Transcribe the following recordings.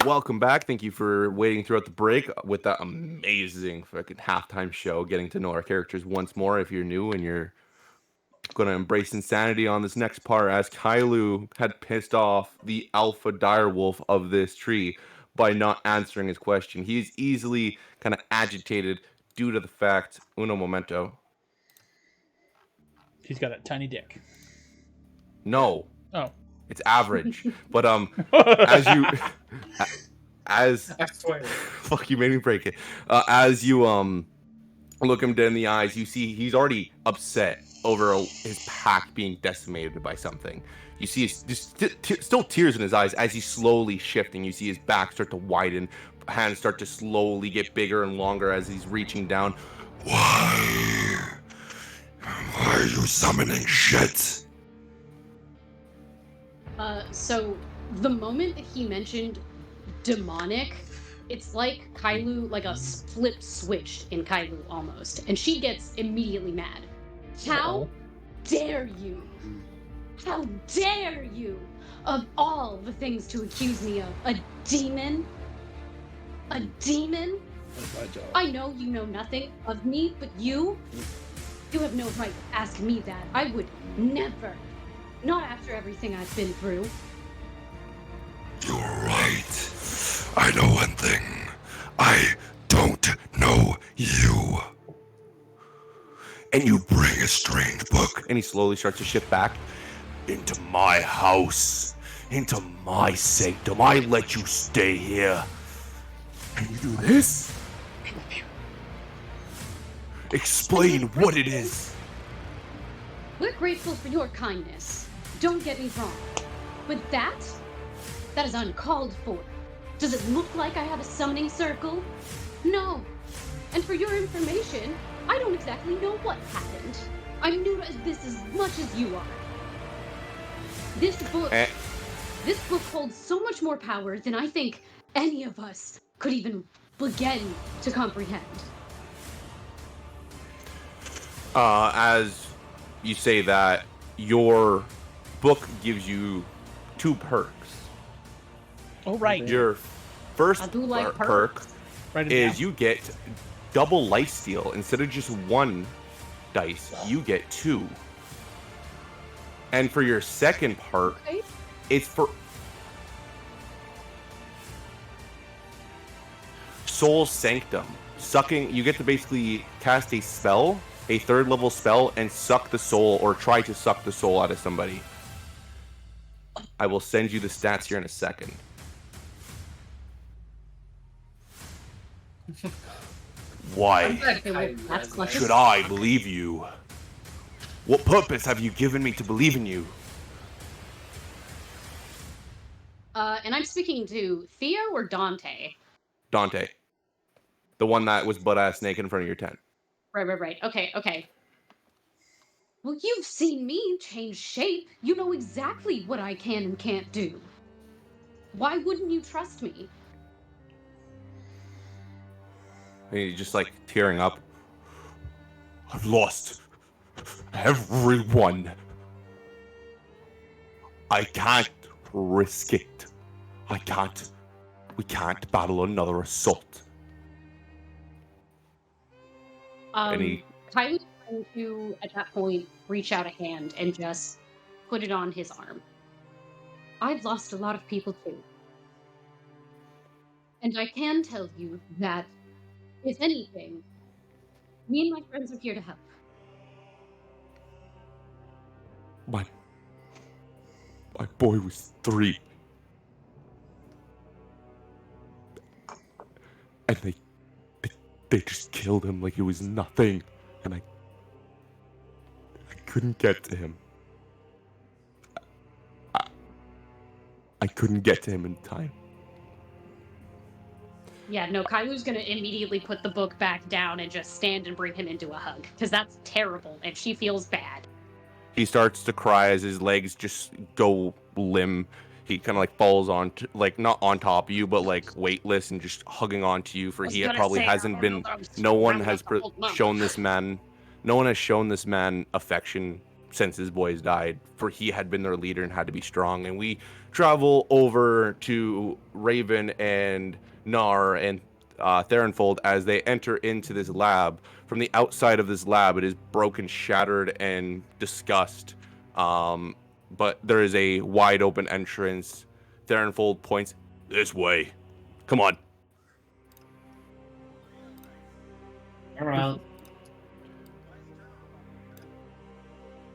welcome back. Thank you for waiting throughout the break with that amazing fucking halftime show, getting to know our characters once more. If you're new and you're going to embrace insanity on this next part, as Kailu had pissed off the alpha direwolf of this tree by not answering his question. He's easily kind of agitated due to the fact, uno momento. He's got a tiny dick. No. Oh. It's average. But as I swear. fuck, you made me break it. As you look him dead in the eyes, you see he's already upset over his pack being decimated by something. You see still tears in his eyes as he's slowly shifting. You see his back start to widen, hands start to slowly get bigger and longer as he's reaching down. Why are you summoning shit? So the moment that he mentioned demonic, it's like Kailu, like a flip switched in Kailu almost, and she gets immediately mad. How dare you? How dare you? Of all the things to accuse me of, a demon? A demon? I know you know nothing of me, but you have no right to ask me that. I would never. Not after everything I've been through. You're right. I know one thing. I don't know you. And you bring a strange book. And he slowly starts to shift back into my house, into my sanctum. I let you stay here. And you do this? Explain what it is. We're grateful for your kindness. Don't get me wrong. But that is uncalled for. Does it look like I have a summoning circle? No. And for your information, I don't exactly know what happened. I'm new to this as much as you are. This book holds so much more power than I think any of us could even begin to comprehend. As you say that, your book gives you 2 perks. Oh, right. Your first I do like perk Right is you get double life steal. Instead of just 1 dice, you get 2. And for your second part, it's for Soul Sanctum. Sucking, you get to basically cast a spell, a 3rd level spell, and suck the soul, or try to suck the soul out of somebody. I will send you the stats here in a second. Why should I believe you? What purpose have you given me to believe in you? And I'm speaking to Theo or Dante? Dante. The one that was butt-ass naked in front of your tent. Right. Okay. Well, you've seen me change shape. You know exactly what I can and can't do. Why wouldn't you trust me? And he's just like tearing up. I've lost everyone. I can't risk it. I can't. We can't battle another assault. Kylie's going to, at that point, reach out a hand and just put it on his arm. I've lost a lot of people too. And I can tell you that, if anything, me and my friends are here to help. My boy was 3. And they just killed him like it was nothing. And I couldn't get to him. I couldn't get to him in time. Yeah, no, Kailu's gonna immediately put the book back down and just stand and bring him into a hug. Because that's terrible, and she feels bad. He starts to cry as his legs just go limp. He kind of like falls on, like not on top of you, but like weightless and just hugging onto you. For he probably hasn't been. No one has shown this man affection since his boys died, for he had been their leader and had to be strong. And we travel over to Raven and Nar and Theronfold as they enter into this lab. From the outside of this lab, it is broken, shattered, and discussed. But there is a wide open entrance. Theronfold points this way. Come on. All right.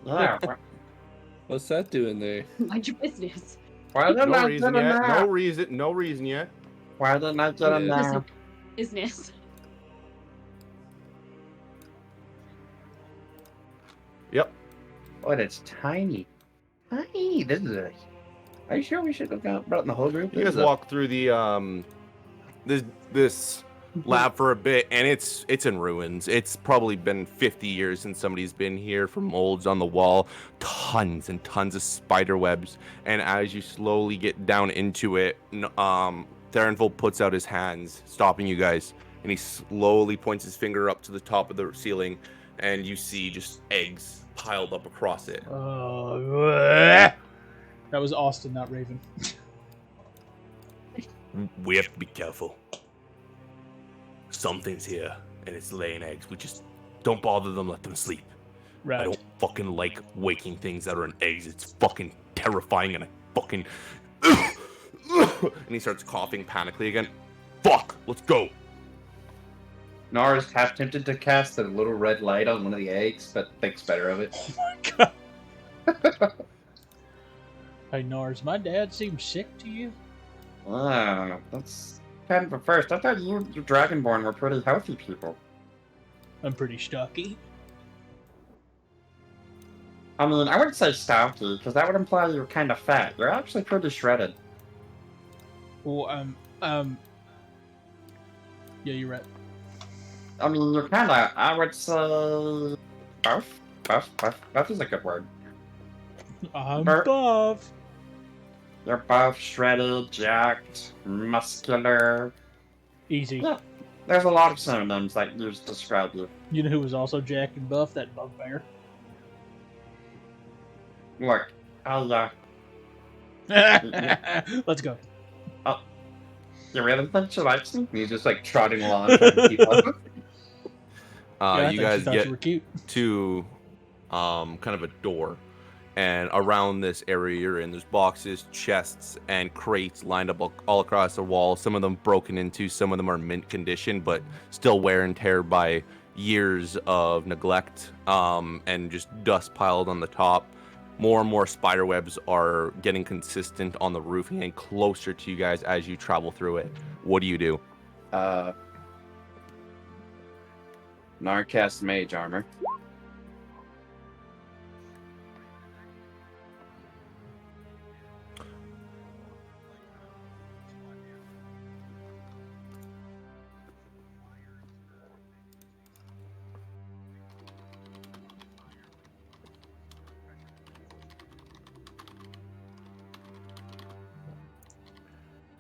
Yeah. What's that doing there? Mind your business. Why didn't No I reason get in yet. there? No reason yet. Why didn't I get in Yeah. there? Listen, business. Yep. Oh, it's tiny. Tiny. This is a. Are you sure we should have brought in the whole group? You guys walk through the this lab for a bit, and it's in ruins. It's probably been 50 years since somebody's been here. From molds on the wall, tons and tons of spider webs. And as you slowly get down into it, Theronfold puts out his hands, stopping you guys, and he slowly points his finger up to the top of the ceiling, and you see just eggs piled up across it. That was Austin, not Raven. We have to be careful. Something's here, and it's laying eggs. We just don't bother them, let them sleep. I Right. don't fucking like waking things that are in eggs. It's fucking terrifying, and I fucking... and he starts coughing panically again. Fuck, let's go. Nar is half tempted to cast a little red light on one of the eggs, but thinks better of it. Oh my god. Hey, Nars, my dad seems sick to you? Ah, that's kind of a first. I thought you Dragonborn were pretty healthy people. I'm pretty stocky. I mean, I wouldn't say stocky, because that would imply you're kind of fat. You're actually pretty shredded. Well, yeah, you're right. I mean, you're kind of, I would say, buff? Buff is a good word. I'm Bert. buff. You're buff, shredded, jacked, muscular. Easy. Yeah. There's a lot of synonyms that use to describe you. You know who was also jacked and buff? That bugbear. Look, Let's go. you really think she likes me? He's just like trotting along trying to keep up. Yeah, I You thought guys she thought get you were cute. to kind of a door, and around this area you're in, there's boxes, chests, and crates lined up all across the wall. Some of them broken into, some of them are mint condition, but still wear and tear by years of neglect, and just dust piled on the top. More and more spider webs are getting consistent on the roof and getting closer to you guys as you travel through it. What do you do? Narcast Mage Armor.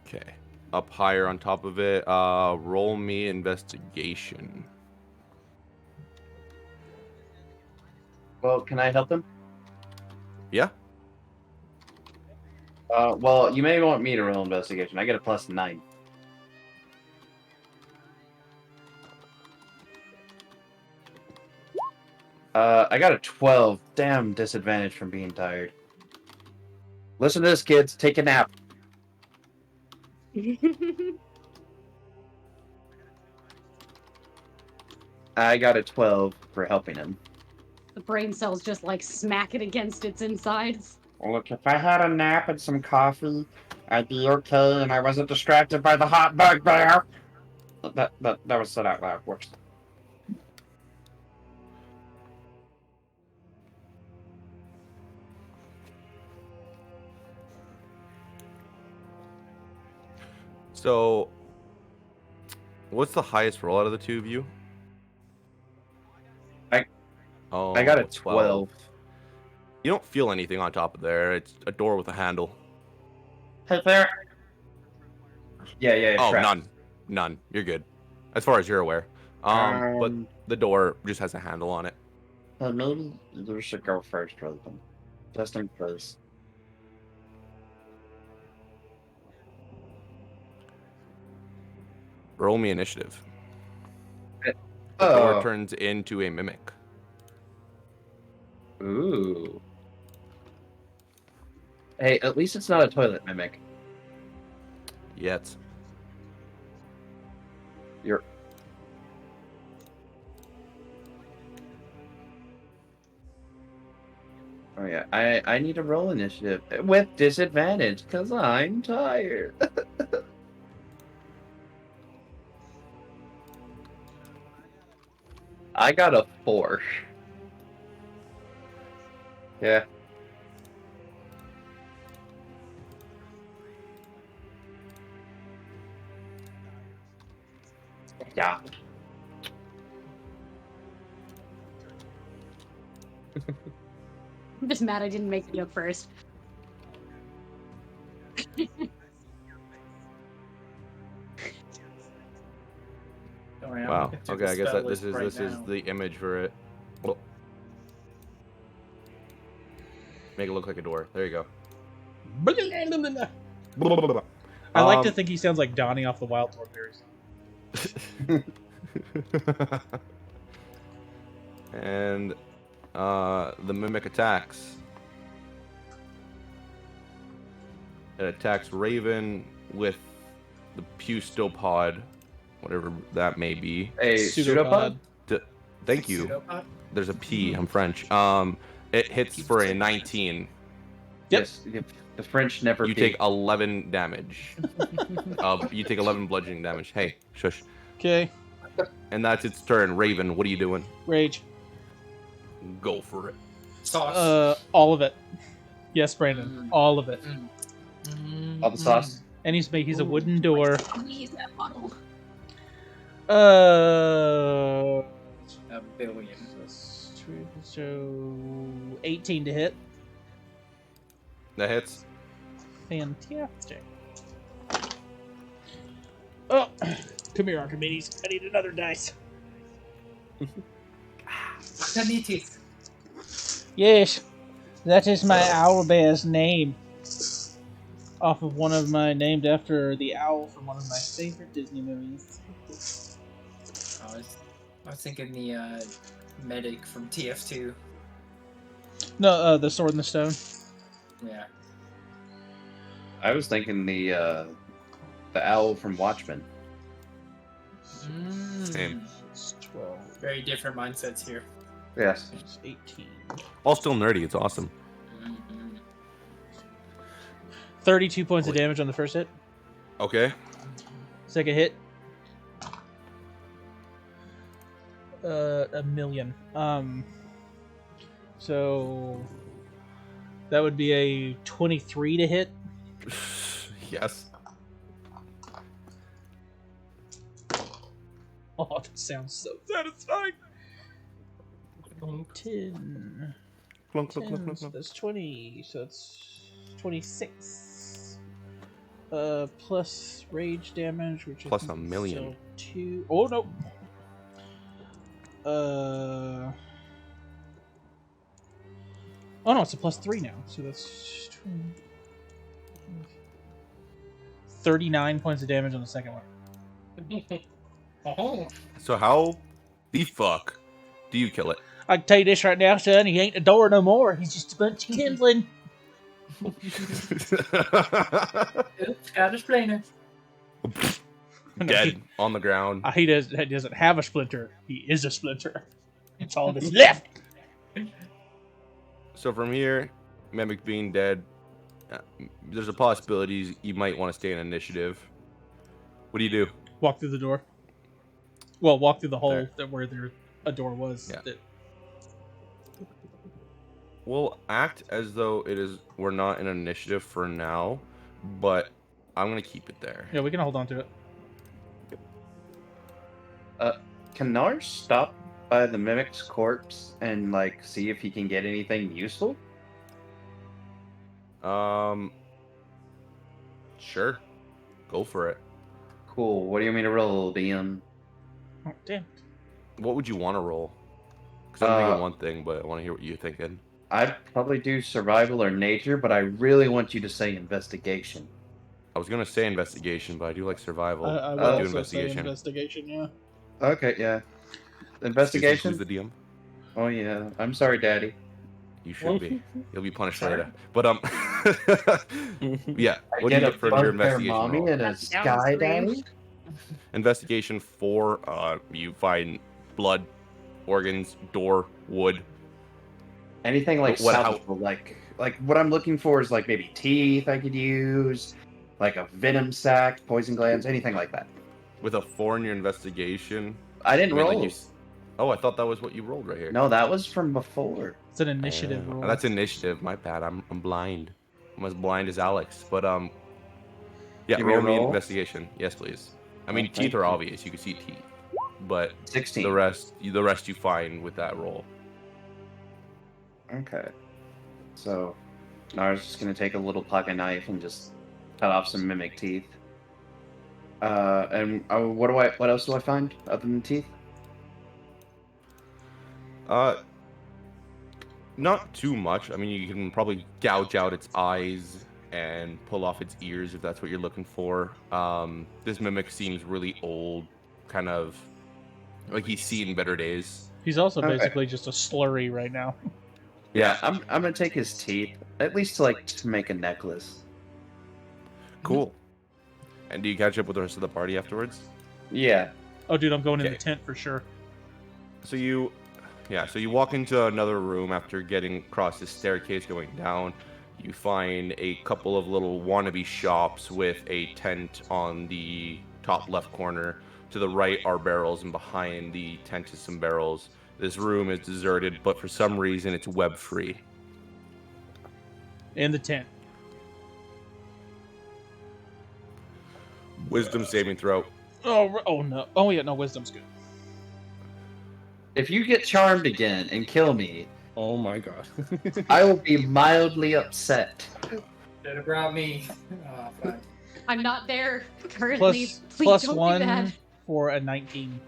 Okay. Up higher on top of it, roll me investigation. Well, can I help him? Yeah? Well, you may want me to roll investigation. I get a +9. I got a 12. Damn disadvantage from being tired. Listen to this, kids. Take a nap. I got a 12 for helping him. The brain cells just like smack it against its insides. Well, look, if I had a nap and some coffee, I'd be okay, and I wasn't distracted by the hot bugbear. That was said out loud. Whoops. So, what's the highest roll out of the two of you? I got a 12. You don't feel anything on top of there. It's a door with a handle. Hey there. Yeah. Oh, trapped. none. You're good, as far as you're aware. But Um, the door just has a handle on it. Maybe you should go first, Raven. Just in case. Roll me initiative. The door Oh. turns into a mimic. Ooh. Hey, at least it's not a toilet mimic. Yet. You're. Oh yeah, I need to roll initiative with disadvantage because I'm tired. I got a 4. Yeah. Yeah. I'm just mad I didn't make the joke first. Don't worry, I'm Wow. looking through Okay, the I guess spell that this list is right this is now. the image for it. Well, make it look like a door. There you go. I like to think he sounds like Donnie off the Wild Thornberries. And the mimic attacks. It attacks Raven with the pseudopod, whatever that may be. A pseudopod? Thank you. Pseudopod? There's a P. I'm French. It hits Keep for a saying 19. Yes. The French never. You peak. take 11 damage. You take 11 bludgeoning damage. Hey, shush. Okay, And that's its turn. Raven, what are you doing? rage. Go for it. Sauce. All of it. Yes, Brandon, all of it. All the sauce. And he's a wooden door. Squeeze that bottle. Uh, A billion. so 18 to hit. That hits. Fantastic. Oh, come here, Archimedes. I need another dice. Tanitis. Yes, that is my owl bear's name. Off of one of my, named after the owl from one of my favorite Disney movies. I was thinking the medic from TF2. No, the Sword in the Stone. Yeah. I was thinking the owl from Watchmen. Same. It's 12. Very different mindsets here. Yes. It's 18. All still nerdy. It's awesome. 32 points of damage on the first hit. Okay. Second hit. 1,000,000. So that would be a 23 to hit. Yes. Oh, that sounds so satisfying. 10. Clunk, clunk, 10, clunk, clunk, so clunk. that's 20. So that's 26. Plus rage damage, which Plus is 1,000,000. 2. Oh no. Oh no, it's a plus 3 now. So that's 20, 39 points of damage on the second one. Oh. So how the fuck do you kill it? I can tell you this right now, son. He ain't a door no more. He's just a bunch of kindling. Oops, got a splinter. Dead on the ground. He doesn't have a splinter. He is a splinter. It's all that's left. So from here, Mimic being dead, there's a possibility you might want to stay in initiative. What do you do? Walk through the door. Well, walk through the hole There. that where a door was. Yeah. That- We'll act as though we're not in initiative for now, but I'm gonna keep it there. yeah, we can hold on to it. Can Nars stop by the mimic's corpse and like see if he can get anything useful? Sure. Go for it. Cool. What do you mean to roll, DM? Oh, damn. What would you want to roll? Because I'm thinking one thing, but I want to hear what you're thinking. I'd probably do survival or nature, but I really want you to say investigation. I was gonna say investigation, but I do like survival. I would Let's do also say investigation. investigation, yeah. Okay, yeah. Excuse me, Investigation? who's the DM? Oh yeah. I'm sorry, Daddy. You should be. You'll be punished Sorry. later. But yeah. I What do you get get a for your bugbear investigation mommy roll? and a That sky sounds great. daddy? Investigation 4. You find blood, organs, door, wood. Anything like What- how- salvageable, like what I'm looking for is like maybe teeth I could use, like a venom sac, poison glands, anything like that. With a 4 in your investigation. I didn't mean, like, roll. Oh, I thought that was what you rolled right here. No, that was from before. It's an initiative Oh, roll. that's initiative. My bad. I'm blind. I'm as blind as Alex. But yeah, Give me a roll me roll? investigation. Yes, please. I mean, Oh, teeth thank are you. obvious. You can see teeth, but 16. the rest you find with that roll. Okay. So now I was just gonna take a little pocket knife and just cut off some mimic teeth. And what else do I find other than teeth? Not too much. I mean, you can probably gouge out its eyes and pull off its ears if that's what you're looking for. This mimic seems really old, kind of like he's seen better days. He's also Okay. basically just a slurry right now. Yeah, I'm gonna take his teeth, at least to make a necklace. Cool. And do you catch up with the rest of the party afterwards? Yeah. Oh, dude, I'm going in Okay. the tent for sure. So you walk into another room after getting across the staircase going down. You find a couple of little wannabe shops with a tent on the top left corner. To the right are barrels, and behind the tent is some barrels. This room is deserted, but for some reason it's web free. In the tent. Wisdom saving throw. Oh no. Oh yeah, no, wisdom's good. If you get charmed again and kill me, Oh my god. I will be mildly upset. Should have brought me. Oh, fuck. I'm not there currently. Please Plus don't do one that. for a 19.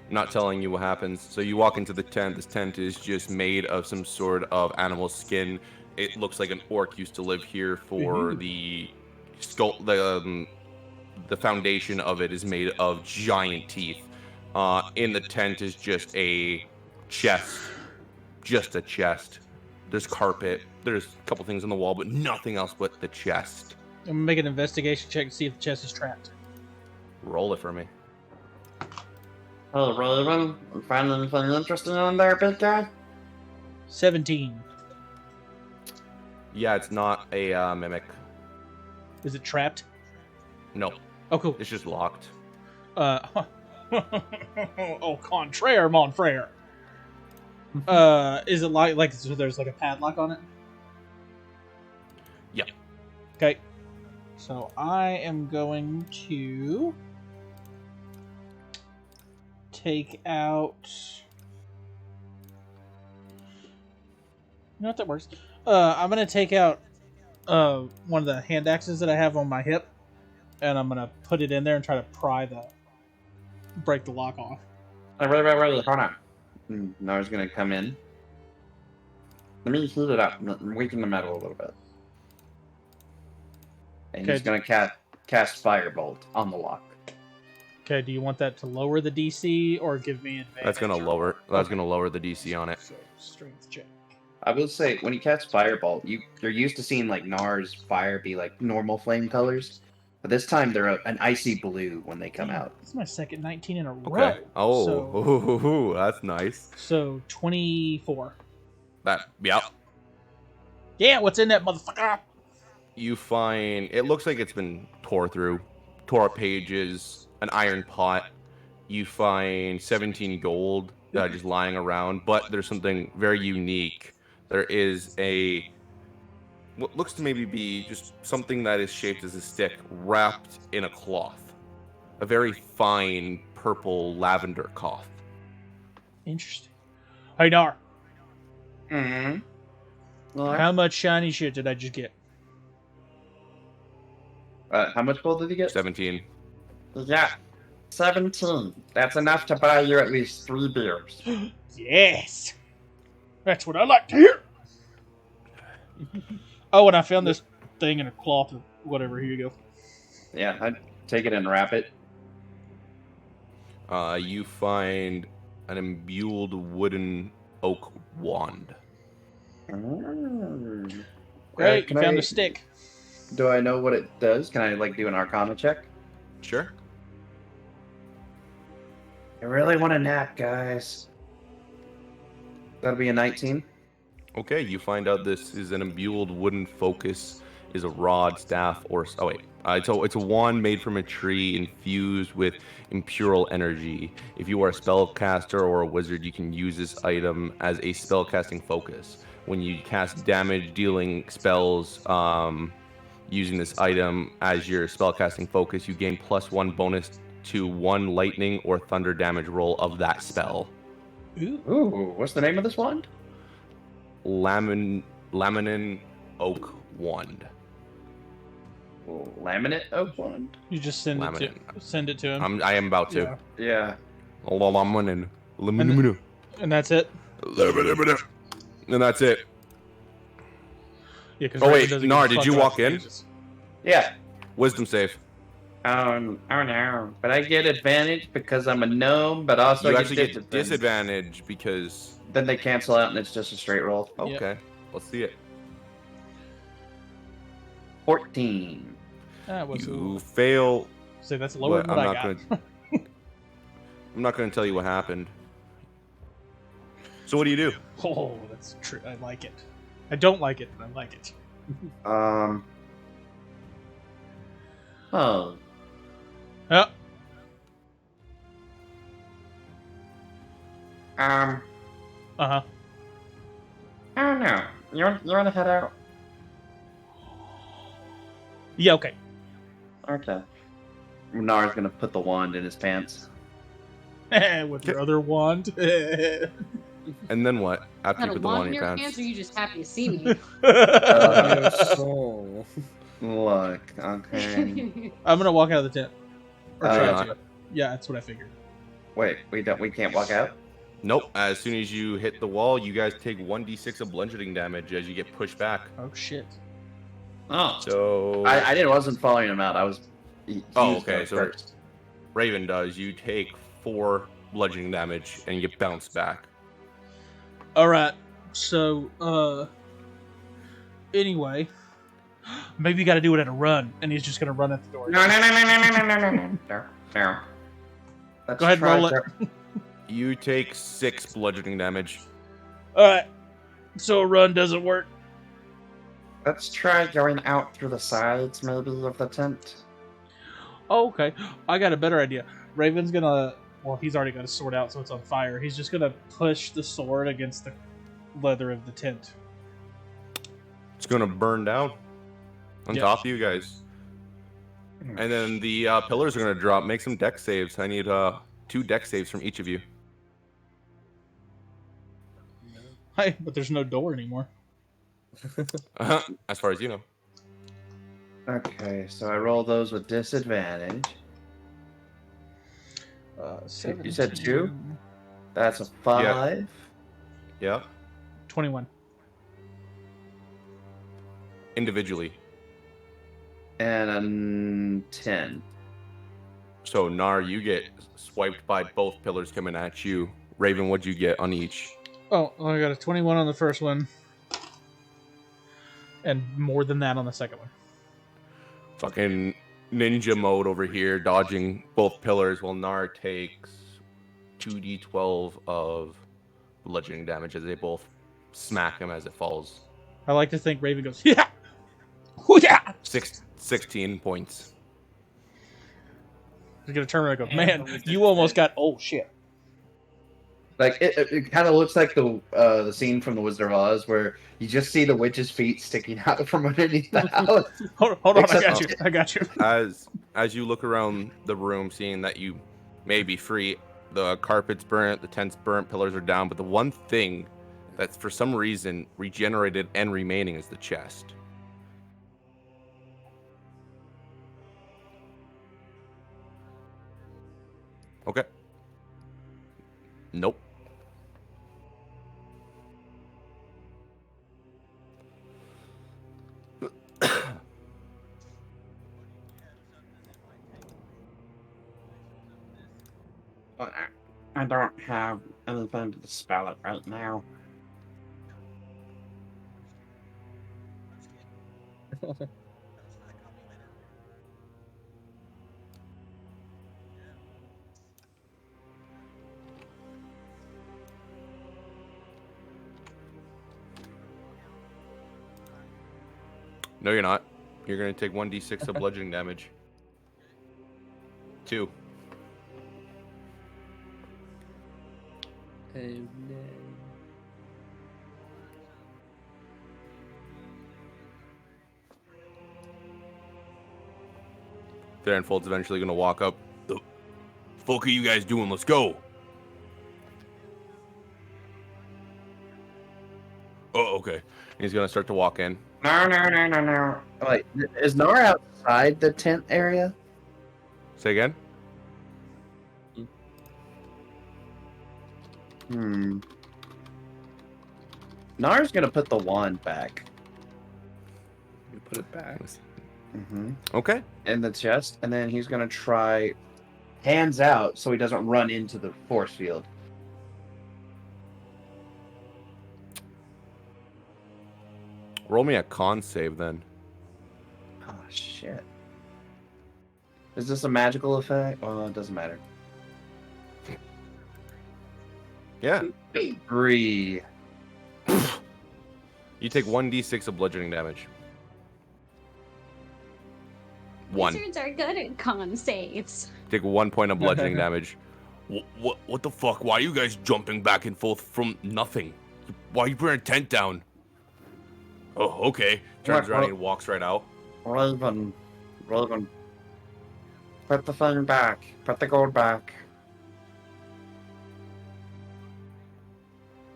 Not telling you what happens. So you walk into the tent. This tent is just made of some sort of animal skin. It looks like an orc used to live here. For the skull, the foundation of it is made of giant teeth. In the tent is just a chest. Just a chest. There's carpet. There's a couple things on the wall, but nothing else but the chest. I'm gonna make an investigation check to see if the chest is trapped. Roll it for me. Oh, Raven, you find anything interesting in there, big guy? 17. Yeah, it's not a mimic. Is it trapped? No, Oh, cool. it's just locked. Au contraire, mon frere. Is it like so there's like a padlock on it? Yeah. Okay. So I am going to take out. You know what, that works. I'm gonna take out one of the hand axes that I have on my hip, and I'm gonna put it in there and try to break the lock off. Wait, hold on. Nara's gonna come in. Let me heat it up, weaken the metal a little bit. And he's gonna cast Firebolt on the lock. Okay, do you want that to lower the DC or give me advantage? That's gonna lower. That's gonna lower the DC on it. So, strength check. I will say, when he casts Firebolt, you're used to seeing like Nar's fire be like normal flame colors, but this time they're an icy blue when they come out. It's my second 19 in a row. Okay. Oh, So, that's nice. so 24. Yeah. Yeah, what's in that motherfucker? You find it looks like it's been tore up pages, an iron pot. You find 17 gold just lying around, but there's something very unique. There is what looks to maybe be just something that is shaped as a stick wrapped in a cloth. A very fine purple lavender cloth. Interesting. Hey, Nar, Mm-hmm. how much shiny shit did I just get? How much gold did he get? 17. Yeah. 17. That's enough to buy you at least 3 beers. Yes, that's what I like to hear. Oh, and I found this thing in a cloth or whatever. Here you go. Yeah, I'd take it and wrap it. You find an imbued wooden oak wand. Great, Can you found I- a stick. Do I know what it does? Can I like do an Arcana check? Sure. I really want a nap, guys. That'll be a 19. Okay, you find out this is an imbued wooden focus, is a rod, staff, or it's a wand made from a tree infused with imperial energy. If you are a spellcaster or a wizard, you can use this item as a spellcasting focus. When you cast damage-dealing spells, using this item as your spellcasting focus, you gain +1 bonus to 1 lightning or thunder damage roll of that spell. Ooh. Ooh, what's the name of this wand? Laminin Oak Wand. Laminate oak wand? You just send it to him. I am about to. Yeah. Yeah. Laminin. And that's it. And that's it. Yeah, 'cause Oh, Raven wait, doesn't Nar, get did you fucked walk off in? stages. Yeah. Wisdom save. Oh no. But I get advantage because I'm a gnome, but also You I actually get disadvantage because. Then they cancel out and it's just a straight roll. Yep. Okay, let's see it. 14. You fail. So that's lower but than what I got. I'm not gonna tell you what happened. So what do you do? Oh, that's true. I like it. I don't like it, but I like it. Oh. Yeah. Um, Uh-huh. I don't know. You want to head out? Yeah, okay. Okay. Nar's gonna put the wand in his pants. With your other wand. And then what? After Had you a put the wand one in in your your pants, pants? or you just happy to see me? Oh. Look, okay. I'm gonna walk out of the tent. Or try yeah. to. Yeah, that's what I figured. Wait, we can't walk out? Nope. As soon as you hit the wall, you guys take 1d6 of bludgeoning damage as you get pushed back. Oh shit. Oh. So wasn't following him out. I was. he Oh, was okay, going so- first. Raven does. You take 4 bludgeoning damage and you get bounced back. Alright. So, anyway. Maybe you gotta do it at a run, and he's just gonna run at the door. No. No. Let's Go ahead, try roll it. to- You take 6 bludgeoning damage. Alright. So a run doesn't work. Let's try going out through the sides, maybe, of the tent. Oh, okay. I got a better idea. Raven's gonna. Well, he's already got his sword out, so it's on fire. He's just gonna push the sword against the leather of the tent. It's gonna burn down on Yeah. top of you guys. And then the pillars are gonna drop. Make some deck saves. I need 2 deck saves from each of you. Hey, but there's no door anymore. As far as you know. Okay, so I roll those with disadvantage. You said 2? That's a 5. Yeah. 21. Individually. And a 10. So Nar, you get swiped by both pillars coming at you. Raven, what'd you get on each? Oh, I got a 21 on the first one. And more than that on the second one. Fucking ninja mode over here, dodging both pillars while Nar takes 2d12 of bludgeoning damage as they both smack him as it falls. I like to think Raven goes, yeah! Hoo-yah! 16 points. He's gonna turn around and go, man, you almost got. Oh shit. Like it kind of looks like the scene from The Wizard of Oz where you just see the witch's feet sticking out from underneath the house. Hold on, Except- I got you. As you look around the room, seeing that you may be free, the carpet's burnt, the tent's burnt, pillars are down, but the one thing that's for some reason regenerated and remaining is the chest. Okay. Nope. But I don't have anything to dispel it right now. No, you're not. You're gonna take 1d6 of bludgeoning damage. 2. Oh no. Farenfold's eventually gonna walk up. The fuck are you guys doing? Let's go. Oh, okay. He's gonna start to walk in. No. Wait, is Nara outside the tent area? Say again? Nara's gonna put the wand back. You put it back. Okay. In the chest, and then he's gonna try hands out so he doesn't run into the force field. Roll me a con save then. Oh shit. Is this a magical effect? Well, it doesn't matter. Yeah. 3. You take 1d6 of bludgeoning damage. 1. Wizards are good at con saves. Take 1 point of bludgeoning damage. What the fuck? Why are you guys jumping back and forth from nothing? Why are you putting a tent down? Oh, okay. Turns around and walks right out. Raven. Put the thing back. Put the gold back.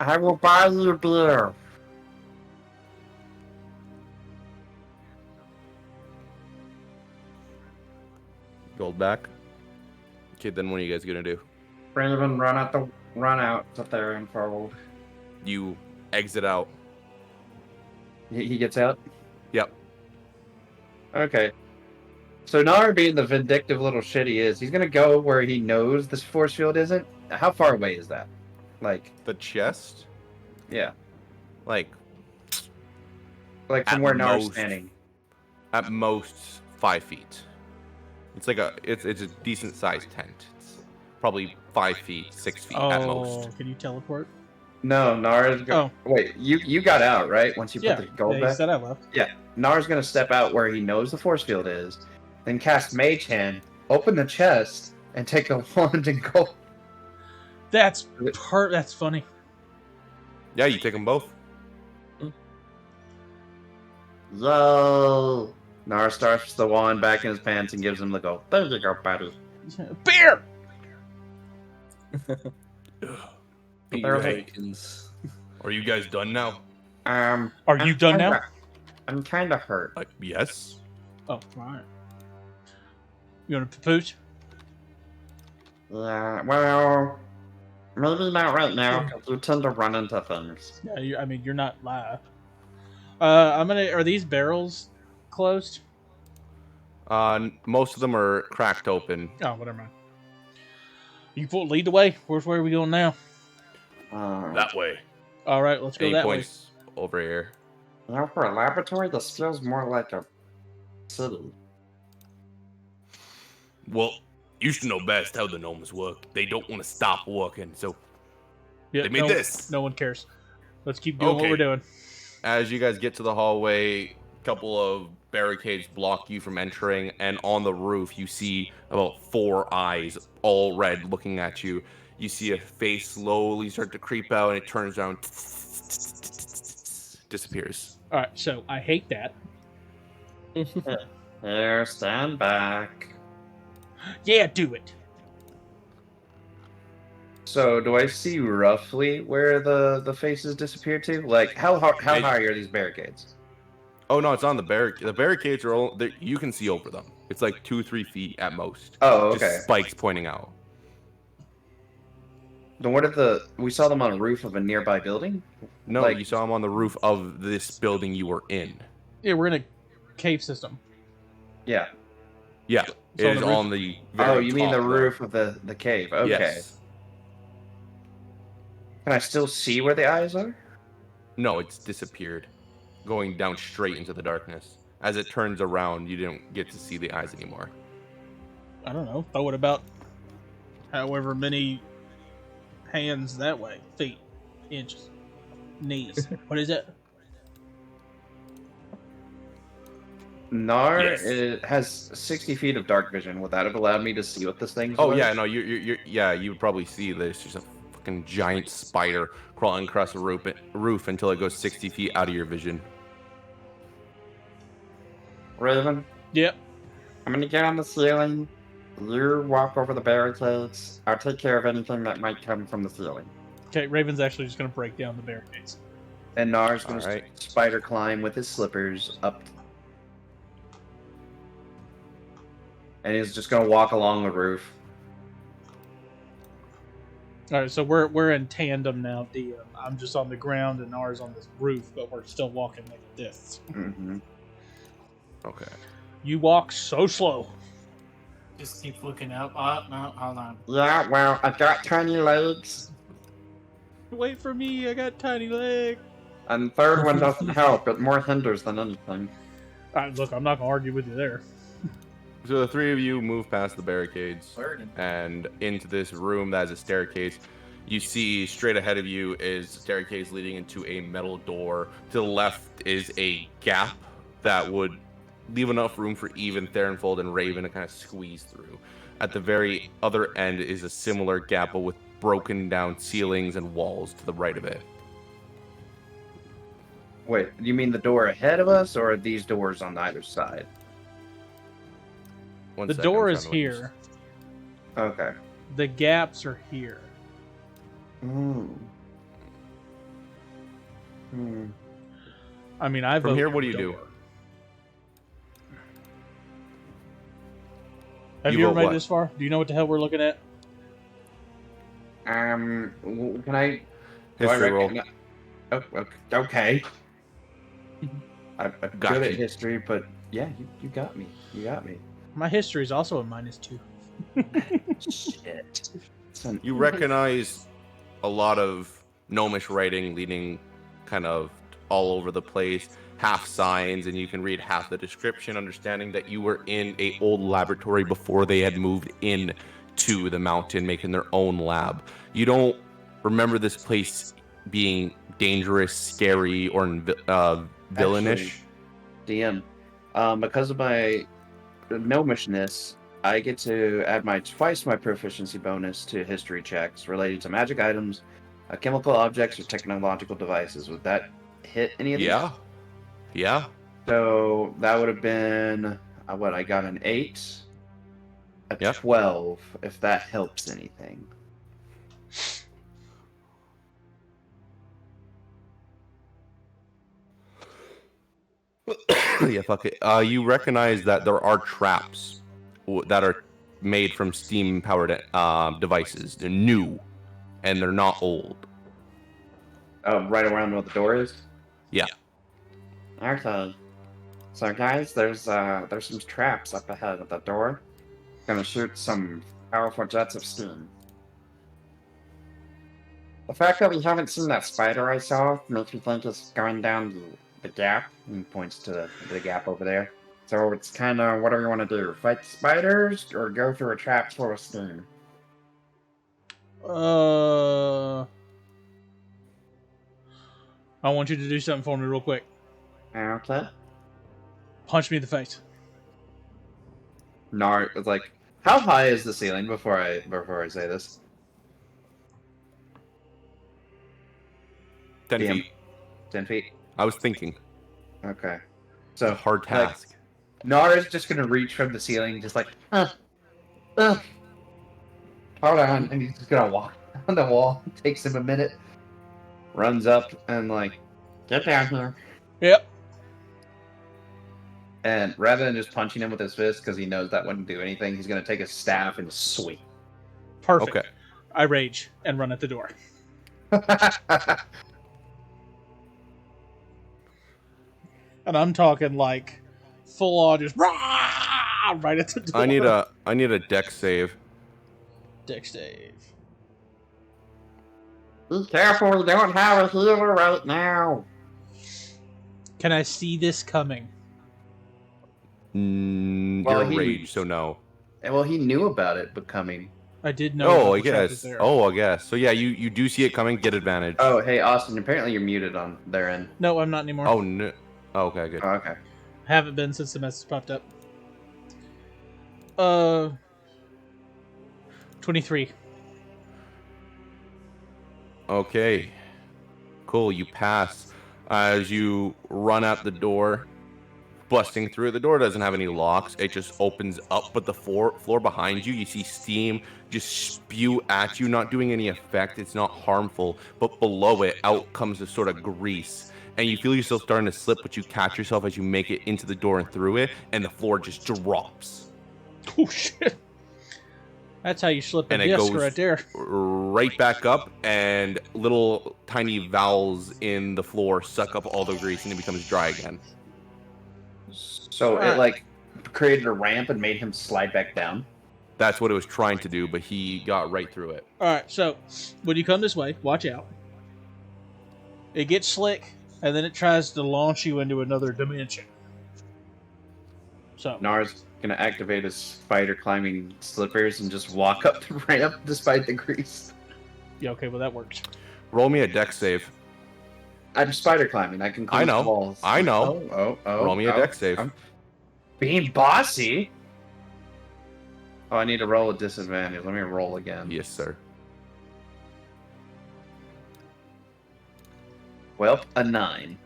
I will buy you beer. Gold back. Okay, then what are you guys gonna do? Raven, run out to Farenfold. You exit out. He gets out? Yep. Okay. So Nara, being the vindictive little shit he is, he's gonna go where he knows this force field isn't. How far away is that? Like, The chest? yeah. Like, Like from At where Nara's most. standing. at most 5 feet. It's like it's a decent sized tent. It's probably 5 feet, 6 feet at most. Can you teleport? No, Nara's Oh. Wait, you got out, right? Once you Yeah, put the gold he back? said I left. Nara's gonna step out where he knows the force field is, then cast Mage Hand, open the chest, and take the wand and gold. That's funny. Yeah, you take them both. Yo. Nara stuffs the wand back in his pants and gives him the gold. There you go, buddy. Beer. Beat There- Vikings. Are you guys done now? Are you done now? I'm kind of hurt. Yes. Oh, all right. You want to pooch? Yeah, well, maybe not right now, because you tend to run into things. Yeah, you're not live. Are these barrels closed? Most of them are cracked open. Oh, whatever. Mind. You lead the way. Where are we going now? That way. All right, let's go And he that way. points over here. You know, for a laboratory, this feels more like a city. Well, you should know best how the gnomes work. They don't want to stop working, so Yeah, they made this. No one cares. Let's keep doing what Okay. we're doing. As you guys get to the hallway, a couple of barricades block you from entering, and on the roof you see about 4 eyes, all red, looking at you. You see a face slowly start to creep out, and it turns around, disappears. All right, so I hate that. Here, stand back. Yeah, do it. So, do I see roughly where the faces disappeared to? Like, how high are these barricades? Oh no, it's on the barricade. The barricades are you can see over them. It's like 2-3 feet at most. Oh, Just okay. spikes pointing out. Then what if we saw them on a roof of a nearby building? No, Like- you saw him on the roof of this building you were in. Yeah, we're in a cave system. Yeah. Yeah, So it on is the roof- on the very Oh, you mean the top, though. roof of the cave? Okay. Yes. Can I still see where the eyes are? No, it's disappeared, going down straight into the darkness. As it turns around, you don't get to see the eyes anymore. I don't know. Throw it about however many hands that way. Feet, inches, knees. What is it? Nar Yes. it has 60 feet of dark vision. Would that have allowed me to see what this thing's Oh was? yeah, no, you would probably see there's just a fucking giant spider crawling across the roof until it goes 60 feet out of your vision. Raven, Yep. I'm gonna get on the ceiling. You walk over the barricades. I'll take care of anything that might come from the ceiling. Okay, Raven's actually just going to break down the barricades. And Nar's going to Alright. spider climb with his slippers up. And he's just going to walk along the roof. All right, so we're in tandem now, DM. I'm just on the ground and ours on this roof, but we're still walking like this. Mm-hmm. Okay. You walk so slow. Just keep looking up. Oh, no, hold on. Yeah, well, I've got tiny legs. Wait for me, I got tiny legs. And the third one doesn't help. It more hinders than anything. All right, look, I'm not gonna argue with you there. So the three of you move past the barricades Burden. and into this room that has a staircase. You see straight ahead of you is a staircase leading into a metal door. To the left is a gap that would leave enough room for even Therenfold and Raven to kind of squeeze through. At the very other end is a similar gap, but with broken down ceilings and walls to the right of it. Wait, you mean the door ahead of us, or are these doors on either side? One The second, door I'm is trying to look here. Okay. The gaps are here. Hmm. Hmm. I mean, I From vote here, what do you door. do? Have You you ever vote made what? this far? Do you know what the hell we're looking at? Can I... do I History roll. recognize- Oh, okay. I'm Got good at you. history, but yeah, you got me. You got me. My history is also a -2. Shit. Son- You recognize a lot of gnomish writing leading kind of all over the place, half signs, and you can read half the description, understanding that you were in a old laboratory before they had moved in to the mountain, making their own lab. You don't remember this place being dangerous, scary, or villainish. DM. Because of my gnomishness, I get to add twice my proficiency bonus to history checks related to magic items, chemical objects, or technological devices. Would that hit any of these? Yeah. Yeah. So that would have been what I got an 8, a Yep. 12, if that helps anything. Yeah, fuck it. You recognize that there are traps that are made from steam-powered devices. They're new, and they're not old. Right around where the door is. Yeah. Okay. So guys, there's some traps up ahead of the door. Gonna shoot some powerful jets of steam. The fact that we haven't seen that spider I saw makes me think it's going down the gap. And points to the gap over there. So it's kind of what do we want to do? Fight the spiders or go through a trap full of steam? I want you to do something for me real quick. Okay. Punch me in the face. Nar was like, how high is the ceiling before I say this? 10 Damn. feet. 10 feet. I was thinking. Okay. It's a So hard task. Nar is just gonna reach from the ceiling, just like, Hold on. and he's just gonna walk on the wall. Takes him a minute. Runs up and like, Get down here. Yep. and rather than just punching him with his fist because he knows that wouldn't do anything, he's gonna take his staff and swing. Perfect. Okay. I rage and run at the door. And I'm talking like full on just rah, right at the door. I need a dex save. Dex save. Be careful, we don't have a healer right now. Can I see this coming? Well, You're he- rage, so no. And well, he knew about it becoming. I did know. Oh, about I the trap was guess. there. Oh, I guess. So yeah, you do see it coming. Get advantage. Oh, hey, Austin. Apparently, you're muted on their end. No, I'm not anymore. Oh no. Oh, okay, good. Oh, okay. Haven't been since the message popped up. 23. Okay. Cool. You pass as you run out the door, busting through. The door doesn't have any locks. It just opens up, but the floor behind you, you see steam just spew at you, not doing any effect. It's not harmful, but below it, out comes a sort of grease. And you feel yourself starting to slip, but you catch yourself as you make it into the door and through it, and the floor just drops. Oh shit! That's how you slip a And it disc goes right there. right back up, and little tiny valves in the floor suck up all the grease, and it becomes dry again. So it like created a ramp and made him slide back down. That's what it was trying to do, but he got right through it. All right, so when you come this way, watch out. It gets slick, and then it tries to launch you into another dimension. So Nars gonna activate his spider climbing slippers and just walk up the ramp despite the grease. yeah, okay, well that works. Roll me a dex save. I'm spider climbing. I can climb I know. walls. I know. Oh. Roll me a dex save. I'm being bossy. Oh, I need to roll a disadvantage. Let me roll again. Yes, sir. Well, a 9.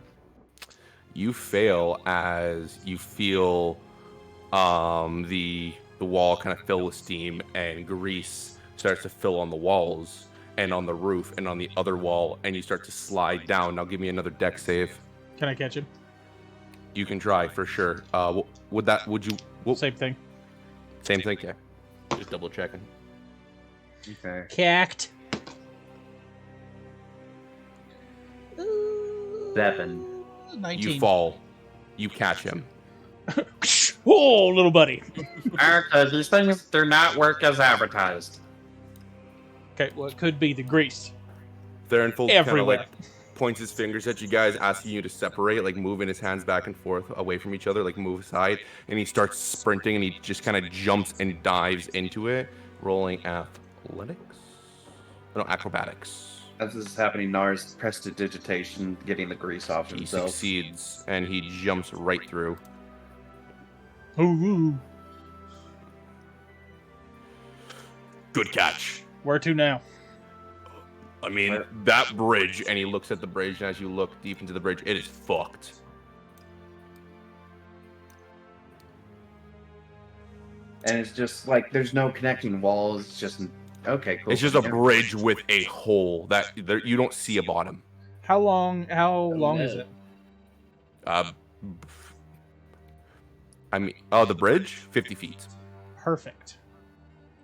You fail as you feel the wall kind of fill with steam, and grease starts to fill on the walls and on the roof and on the other wall, and you start to slide down. Now give me another dex save. Can I catch him? You can try for sure. Would you? Same thing. Same thing. Okay. Just double checking. Okay. Cacked. 7. 19. You fall. You catch him. Whoa, little buddy. Okay, these things do not work as advertised. Okay, well it could be the grease. Therenful kind of Everywhere. like points his fingers at you guys, asking you to separate, like moving his hands back and forth away from each other, like move aside. And he starts sprinting, and he just kind of jumps and dives into it, rolling athletics. No, acrobatics. As this is happening, Nars prestidigitation, getting the grease off He himself. succeeds, and he jumps right through. Ooh. Good catch. Where to now? I mean, that bridge, and he looks at the bridge, and as you look deep into the bridge, it is fucked. And it's just like there's no connecting walls. It's just okay, cool. It's just a bridge with a hole that you don't see a bottom. How long is it? I mean, oh, the bridge? 50 feet. Perfect.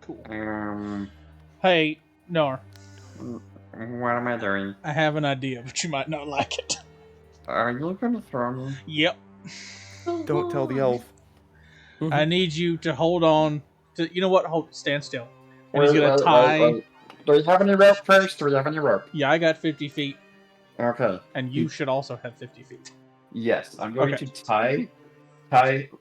Cool. Um, Hey, Nar, what am I doing? I have an idea, but you might not like it. Are you gonna throw me? Yep. Don't tell the elf. I need you to hold on to. You know what? Stand still. And he's gonna tie. Wait. Do we have any rope first? Do we have any rope? Yeah, I got 50 feet, Okay. and you should also have 50 feet. Yes, I'm going Okay. to tie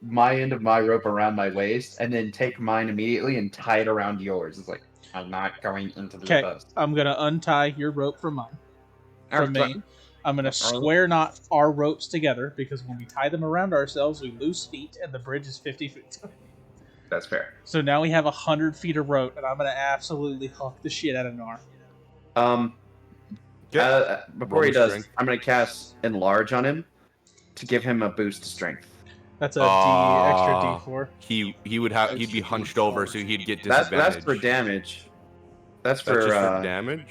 my end of my rope around my waist, and then take mine immediately and tie it around yours. It's like I'm not going into the Okay, abyss. I'm gonna untie your rope from mine. From Okay. me. I'm gonna square knot our ropes together because when we tie them around ourselves, we lose feet, and the bridge is 50 feet. that's fair. So now we have 100 feet of rope, and I'm gonna absolutely huck the shit out of Nar. Before Roll he me does, strength. I'm going to cast Enlarge on him to give him a boost to strength. That's a Ah. extra D4. He'd be hunched over, so he'd get That's disadvantage. for damage. That's That's for, just for damage?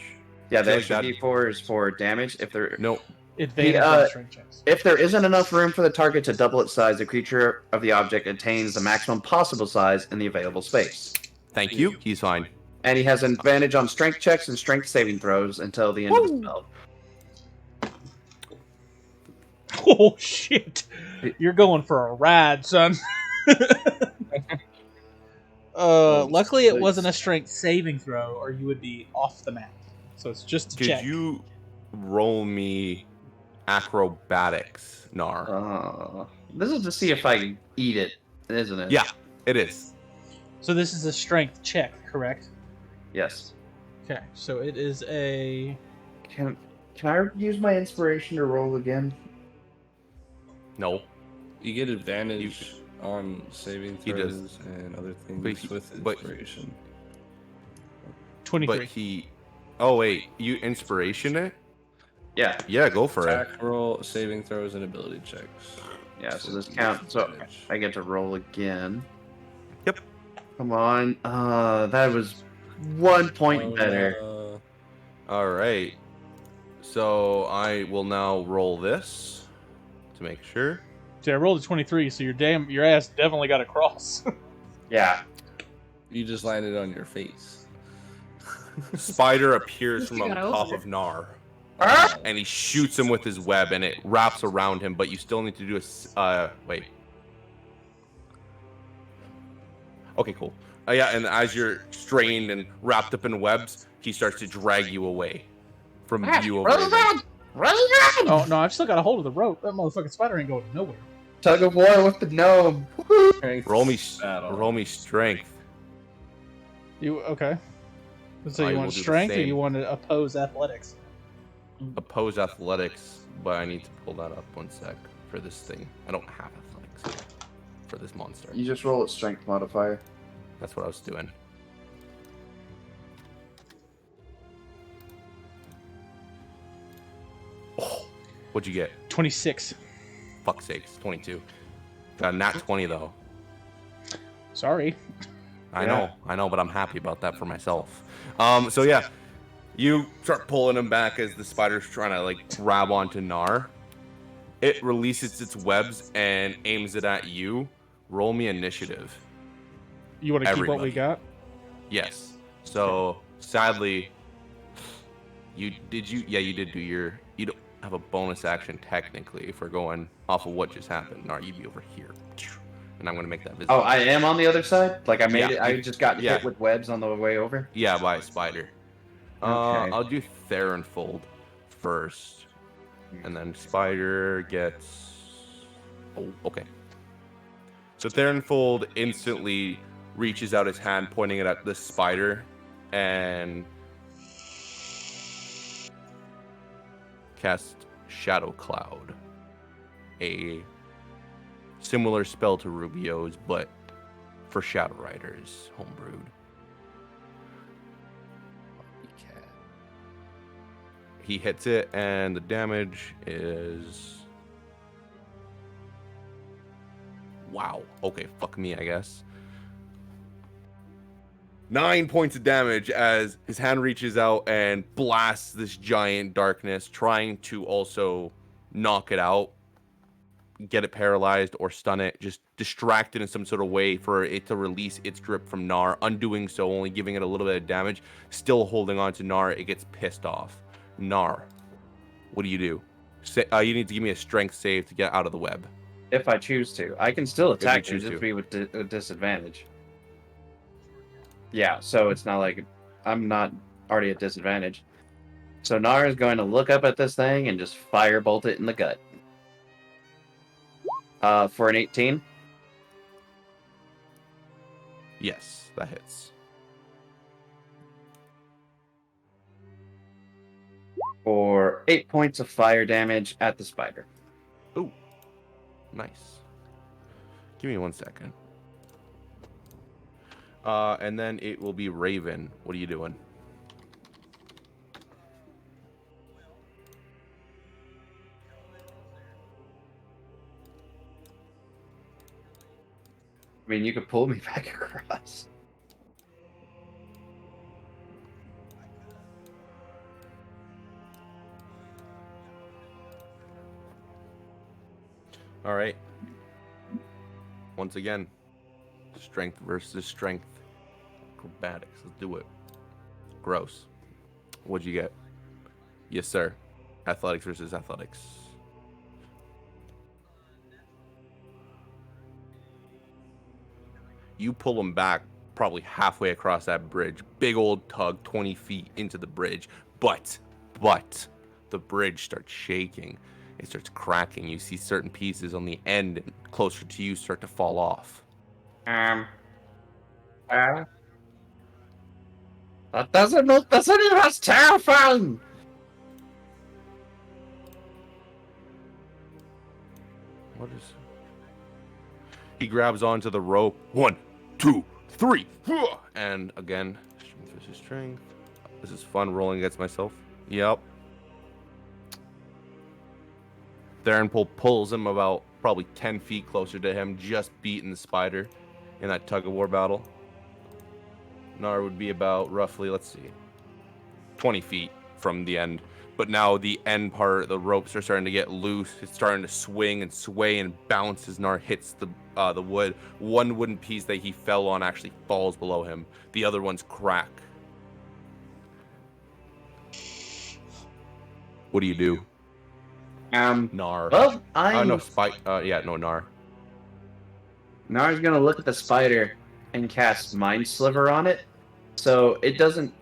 yeah, I the feel like extra that- D4 is for damage. No. Advantage He, on strength checks. If there isn't enough room for the target to double its size, the creature of the object attains the maximum possible size in the available space. Thank you. He's fine. And he has an advantage on strength checks and strength saving throws until the end of the spell. Oh shit! You're going for a ride, son. Luckily it wasn't a strength saving throw, or you would be off the map. So it's just a Could check. you roll me acrobatics, Nar? This is to see if I eat it, isn't it? Yeah, it is. So this is a strength check, correct? Yes. Okay, so it is a. Can I use my inspiration to roll again? No. You get advantage on saving He does. throws and other But things he- with but- inspiration. 23. But he. Oh wait, you inspiration it? Yeah. Yeah, go for it. Attack roll, saving throws, and ability checks. Yeah, so this with counts. So advantage. I get to roll again. Yep. Come on. That was 1 point better. All right. So I will now roll this to make sure. See, I rolled a 23, so your ass definitely got a cross. Yeah. You just landed on your face. Spider appears from You on got top over. of Nar, Ah! and he shoots him with his web, and it wraps around him. But you still need to do wait. Okay, cool. Yeah, and as you're strained and wrapped up in webs, he starts to drag you away from view of Raven. Oh no, I've still got a hold of the rope. That motherfucking spider ain't going nowhere. Tug of war with the gnome. Strength Roll me battle. strength. You okay? So I you will want do the strength, or same. you want to oppose athletics? Oppose athletics, but I need to pull that up 1 sec for this thing. I don't have athletics for this monster. You just roll its strength modifier. That's what I was doing. Oh, what'd you get? 26. Fuck sakes, 22. Got a nat 20 though. Sorry. I know, but I'm happy about that for myself. So yeah, you start pulling him back as the spider's trying to like grab onto Nar. It releases its webs and aims it at you. Roll me initiative. You want to keep what we Everybody. got? Yes. So sadly, you did do your. You don't have a bonus action technically if we're going off of what just happened. Nar, you'd be over here, and I'm gonna make that visible. Oh, I am on the other side? Like I made Yeah, it. I just got yeah. hit with webs on the way over? Yeah, by a spider. Okay. I'll do Theronfold first, and then spider gets. Oh, okay. So Theronfold instantly reaches out his hand, pointing it at the spider, and cast Shadow Cloud, a similar spell to Rubio's, but for Shadow Riders, homebrewed. He hits it, and the damage is. Wow. Okay, fuck me, I guess. 9 points of damage as his hand reaches out and blasts this giant darkness, trying to also knock it out, get it paralyzed, or stun it, just distract it in some sort of way for it to release its grip from Nar. Undoing so, only giving it a little bit of damage, still holding on to Nar. It gets pissed off. Nar, what do? You need to give me a strength save to get out of the web. If I choose to. I can still you attack you, choose just to. be with a disadvantage. Yeah, so it's not like I'm not already at disadvantage. So Nar is going to look up at this thing and just firebolt it in the gut. For an 18. Yes, that hits. For 8 points of fire damage at the spider. Ooh, nice. Give me 1 second. And then it will be Raven. What are you doing? I mean, you could pull me back across. All right. Once again, strength versus strength. Acrobatics. Let's do it. Gross. What'd you get? Yes, sir. Athletics versus athletics. You pull him back probably halfway across that bridge. Big old tug, 20 feet into the bridge. But the bridge starts shaking. It starts cracking. You see certain pieces on the end closer to you start to fall off. That doesn't look. That's terrifying. What is... He grabs onto the rope. 1, 2, 3. And again, strength versus strength. This is fun rolling against myself. Yep. Theronpol pulls him about probably 10 feet closer to him, just beating the spider in that tug-of-war battle. Nar would be about roughly, let's see, 20 feet from the end. But now the end part, the ropes are starting to get loose. It's starting to swing and sway and bounce as Nar hits the wood. One wooden piece that he fell on actually falls below him. The other ones crack. What do you do? Nar. Well, No, Nar. Nar's gonna look at the spider and cast Mind Sliver on it. So it doesn't.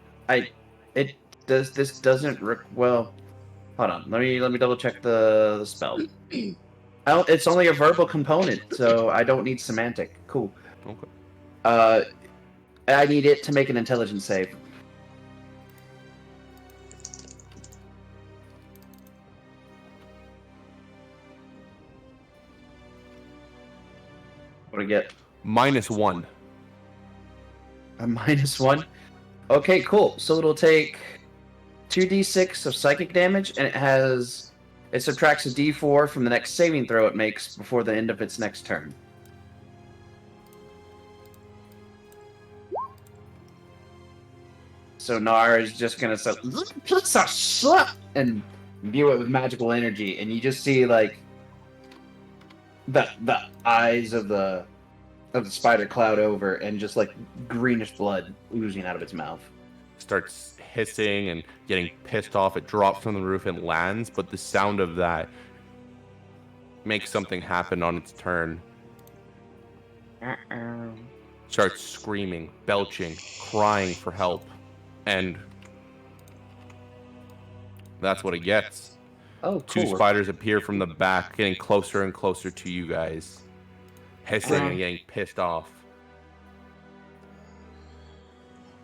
This doesn't. Well, hold on. Let me double check the spell. It's only a verbal component, so I don't need semantic. Cool. Okay. I need it to make an intelligence save. What do I get? -1. A -1? Okay, cool. So it'll take 2d6 of psychic damage, and it subtracts a d4 from the next saving throw it makes before the end of its next turn. So Nar is just gonna say, and view it with magical energy, and you just see like the eyes of the spider cloud over, and just like greenish blood oozing out of its mouth. Starts hissing and getting pissed off. It drops from the roof and lands, but the sound of that makes something happen on its turn. Starts screaming, belching, crying for help, and that's what it gets. Oh, Two cool. spiders appear from the back, getting closer and closer to you guys, hissing and getting pissed off.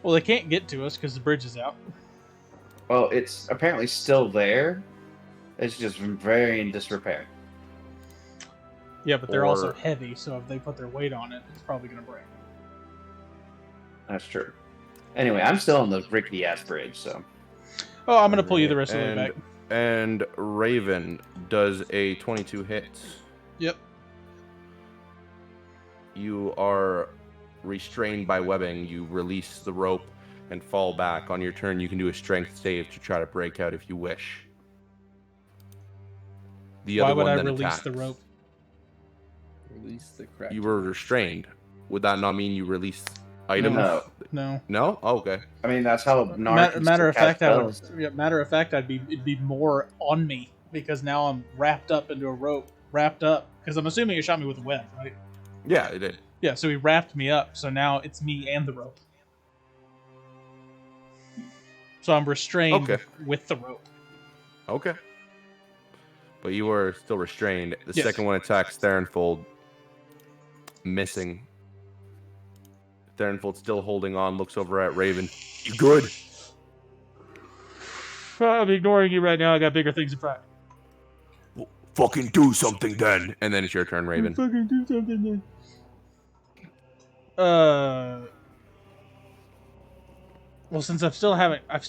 Well, they can't get to us because the bridge is out. Well, it's apparently still there. It's just very in disrepair. Yeah, but they're also Or- heavy, so if they put their weight on it, it's probably going to break. That's true. Anyway, I'm still on the rickety ass bridge, so. Oh, I'm going to pull you the rest of the way back. And Raven does a 22 hit. Yep. You are restrained by webbing. You release the rope and fall back. On your turn, you can do a strength save to try to break out if you wish. The Why other would one I then release attacks. the rope? Release the crack. You were restrained. Would that not mean you release items? No. No. No? Oh, okay. I mean, that's how Nar Matter of fact, spells. matter of fact, it'd be more on me because now I'm wrapped up into a rope. Wrapped up because I'm assuming you shot me with a web, right? Yeah, it did. Yeah, so he wrapped me up. So now it's me and the rope. So I'm restrained Okay. with the rope. Okay. But you were still restrained. The Yes. second one attacks Theronfold. Missing. Theronfold still holding on, looks over at Raven. You good? I'm ignoring you right now. I got bigger things in front. Well, fucking do something then. And then it's your turn, Raven. Fucking do something then. Well, since I've still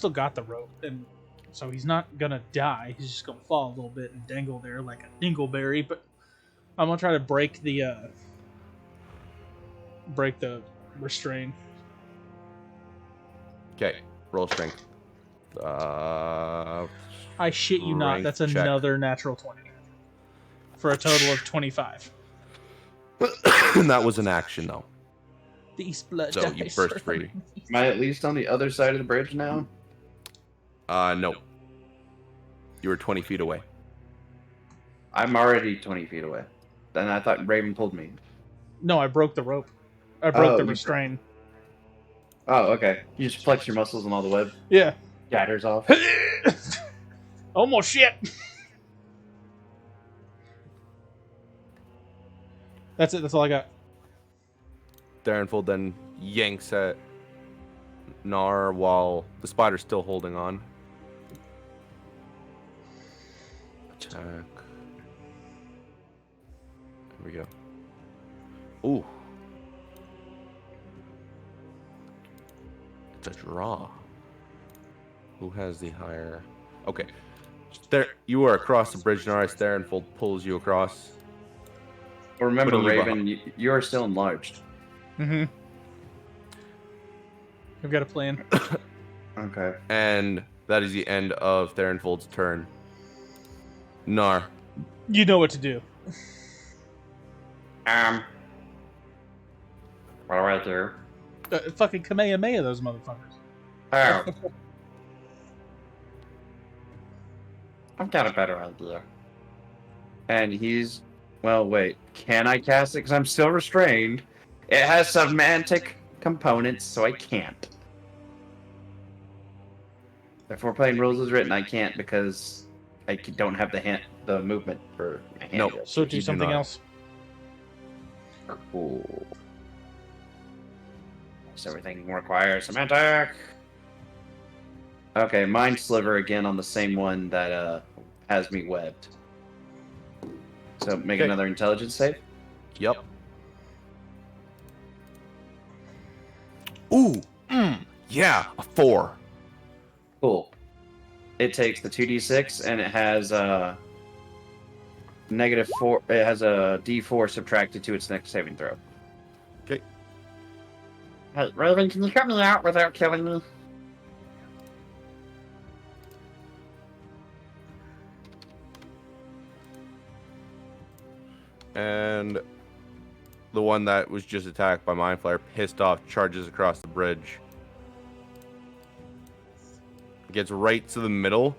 got the rope, and so he's not gonna die. He's just gonna fall a little bit and dangle there like a dingleberry. But I'm gonna try to break the restrain. Okay, roll strength. I shit you not. That's Strength check. another natural 20 for a total of 25. And that was an action, though. The East Blood So you dies burst for free. Am I at least on the other side of the bridge now? No. You were 20 feet away. I'm already 20 feet away. Then I thought Raven pulled me. No, I broke the rope. I broke Oh, the you- restraint. Oh, okay. You just flex your muscles and all the web Yeah. shatters off. Almost shit. That's it. That's all I got. Darrenfold then yanks at Nar while the spider's still holding on. Attack. Here we go. Ooh. It's a draw. Who has the higher? Okay. There, you are across the bridge, Nar. Darrenfold pulls you across. Remember, Putting you Raven, you are still enlarged. Mm-hmm. I've got a plan. Okay. And that is the end of Darrenfold's turn. Nar. You know what to do. What do I do? Fucking Kamehameha those motherfuckers. Oh. I've got a better idea. And he's... Well, wait. Can I cast it? Because I'm still restrained. It has semantic components, so I can't. If we're playing rules as written, I can't because I don't have the movement for a hand. No. grip. So do You do something not. else. Cool. So everything requires semantic. Okay, Mind Sliver again on the same one that has me webbed. So make Okay. another intelligence save. Yep. Ooh. Yeah. A 4. Cool. It takes the 2d6 and it has -4. It has a d4 subtracted to its next saving throw. Okay. Hey, Raven, can you cut me out without killing me? And the one that was just attacked by Mind Flare, pissed off, charges across the bridge. Gets right to the middle.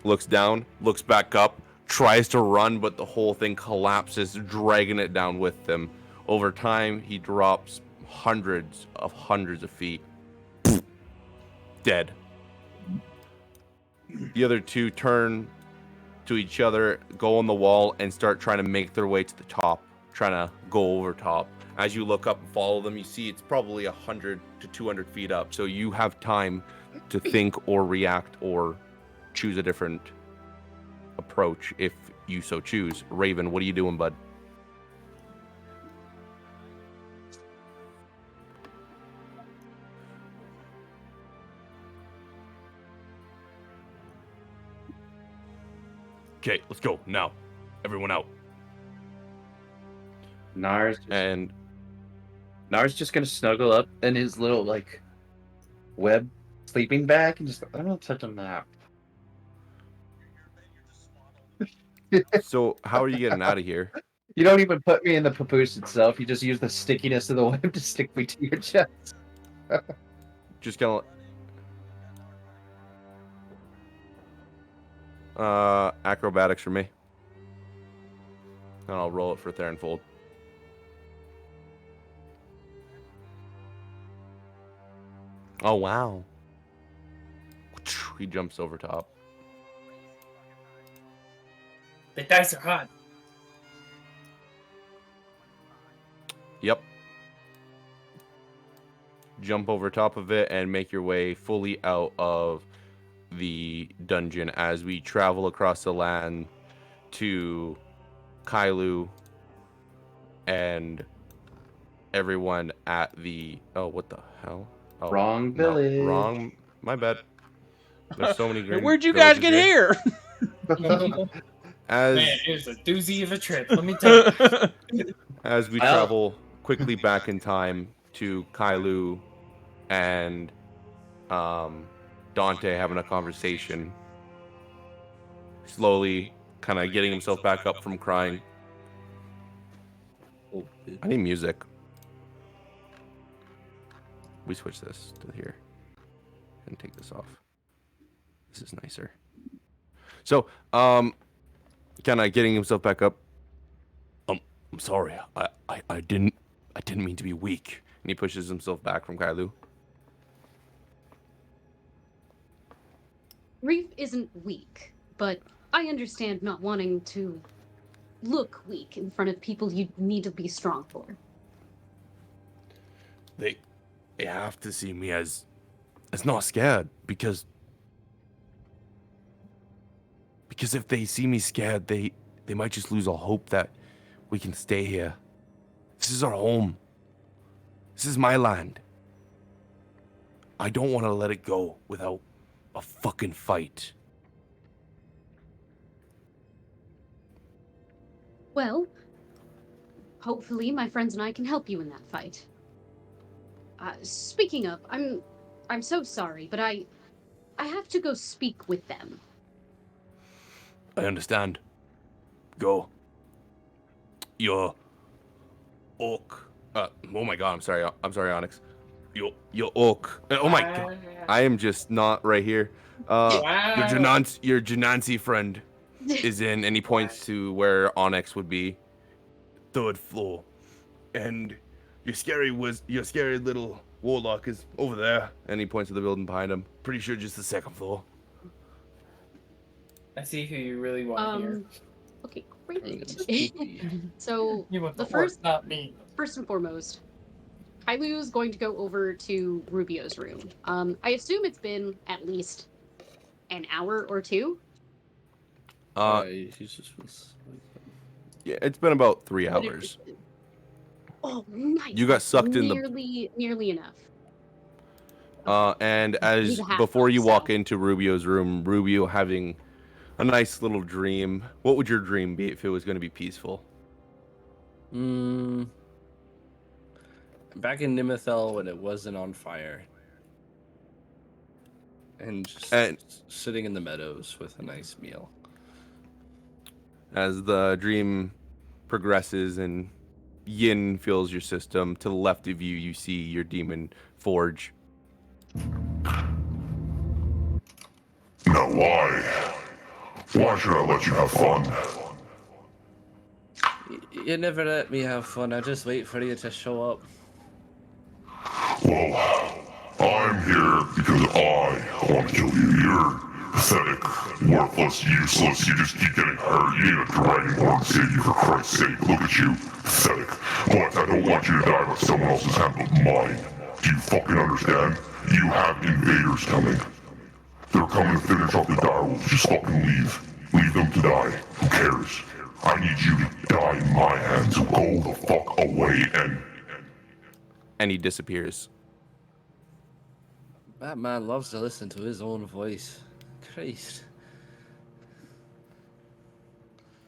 Looks down, looks back up, tries to run, but the whole thing collapses, dragging it down with him. Over time, he drops hundreds of feet. Dead. The other two turn to each other, go on the wall, and start trying to make their way to the top, trying to go over top. As you look up and follow them, you see it's probably 100 to 200 feet up, so you have time to think or react or choose a different approach if you so choose. Raven, what are you doing, bud? Okay, let's go now. Everyone out. Nars And just gonna snuggle up in his little web sleeping bag and just I'm gonna take a nap. so, how are you getting out of here? you don't even put me in the papoose itself. You just use the stickiness of the web to stick me to your chest. Just gonna. Acrobatics for me. And I'll roll it for Theronfold. Oh, wow. He jumps over top. The dice are hot. Yep. Jump over top of it and make your way fully out of the dungeon as we travel across the land to Kailu and everyone at the... Oh, what the hell? Oh, Wrong no, village. wrong. My bad. There's so many great Where'd you guys villages get here? As Man, it was a doozy of a trip. Let me tell you. as we Well- travel quickly back in time to Kailu and Dante having a conversation, slowly kind of getting himself back up from crying. I need music. We switch this to here. And take this off. This is nicer. So, kind of getting himself back up. I'm sorry. I didn't mean to be weak. And he pushes himself back from Kailu. Reef isn't weak, but I understand not wanting to look weak in front of people you need to be strong for. They have to see me as not scared because if they see me scared, they might just lose all hope that we can stay here. This is our home. This is my land. I don't want to let it go without a fucking fight. Well, hopefully my friends and I can help you in that fight. Speaking of, I'm so sorry, but I have to go speak with them. I understand. Go. Your orc. Oh my god, I'm sorry, Onyx. Your orc. Oh my god, I am just not right here. Your Janansi friend is in, and he points to where Onyx would be. 3rd floor. And your scary little warlock is over there. And he points to the building behind him. Pretty sure just the 2nd floor. I see who you really want here. Okay, great. Spooky. So You want the the first horse, not me. first and foremost, Kailu is going to go over to Rubio's room. I assume it's been at least an hour or two. He's just was Yeah, it's been about 3 But hours. Oh, nice. You got That's sucked in the- nearly enough. And Need as a half before hour, you so- walk into Rubio's room, Rubio having a nice little dream. What would your dream be if it was going to be peaceful? Back in Nimethel when it wasn't on fire. And just sitting in the meadows with a nice meal. As the dream progresses and yin fills your system, to the left of you, you see your demon forge. Now why? Why should I let you have fun? You never let me have fun. I just wait for you to show up. Well, I'm here because I want to kill you. You're pathetic, worthless, useless. You just keep getting hurt. You need a dragonborn to save you, for Christ's sake. Look at you, pathetic. But I don't want you to die by someone else's hand but mine. Do you fucking understand? You have invaders coming. They're coming to finish off the direwolves. Just fucking leave. Leave them to die. Who cares? I need you to die in my hands, so go the fuck away And he disappears. That man loves to listen to his own voice. Christ.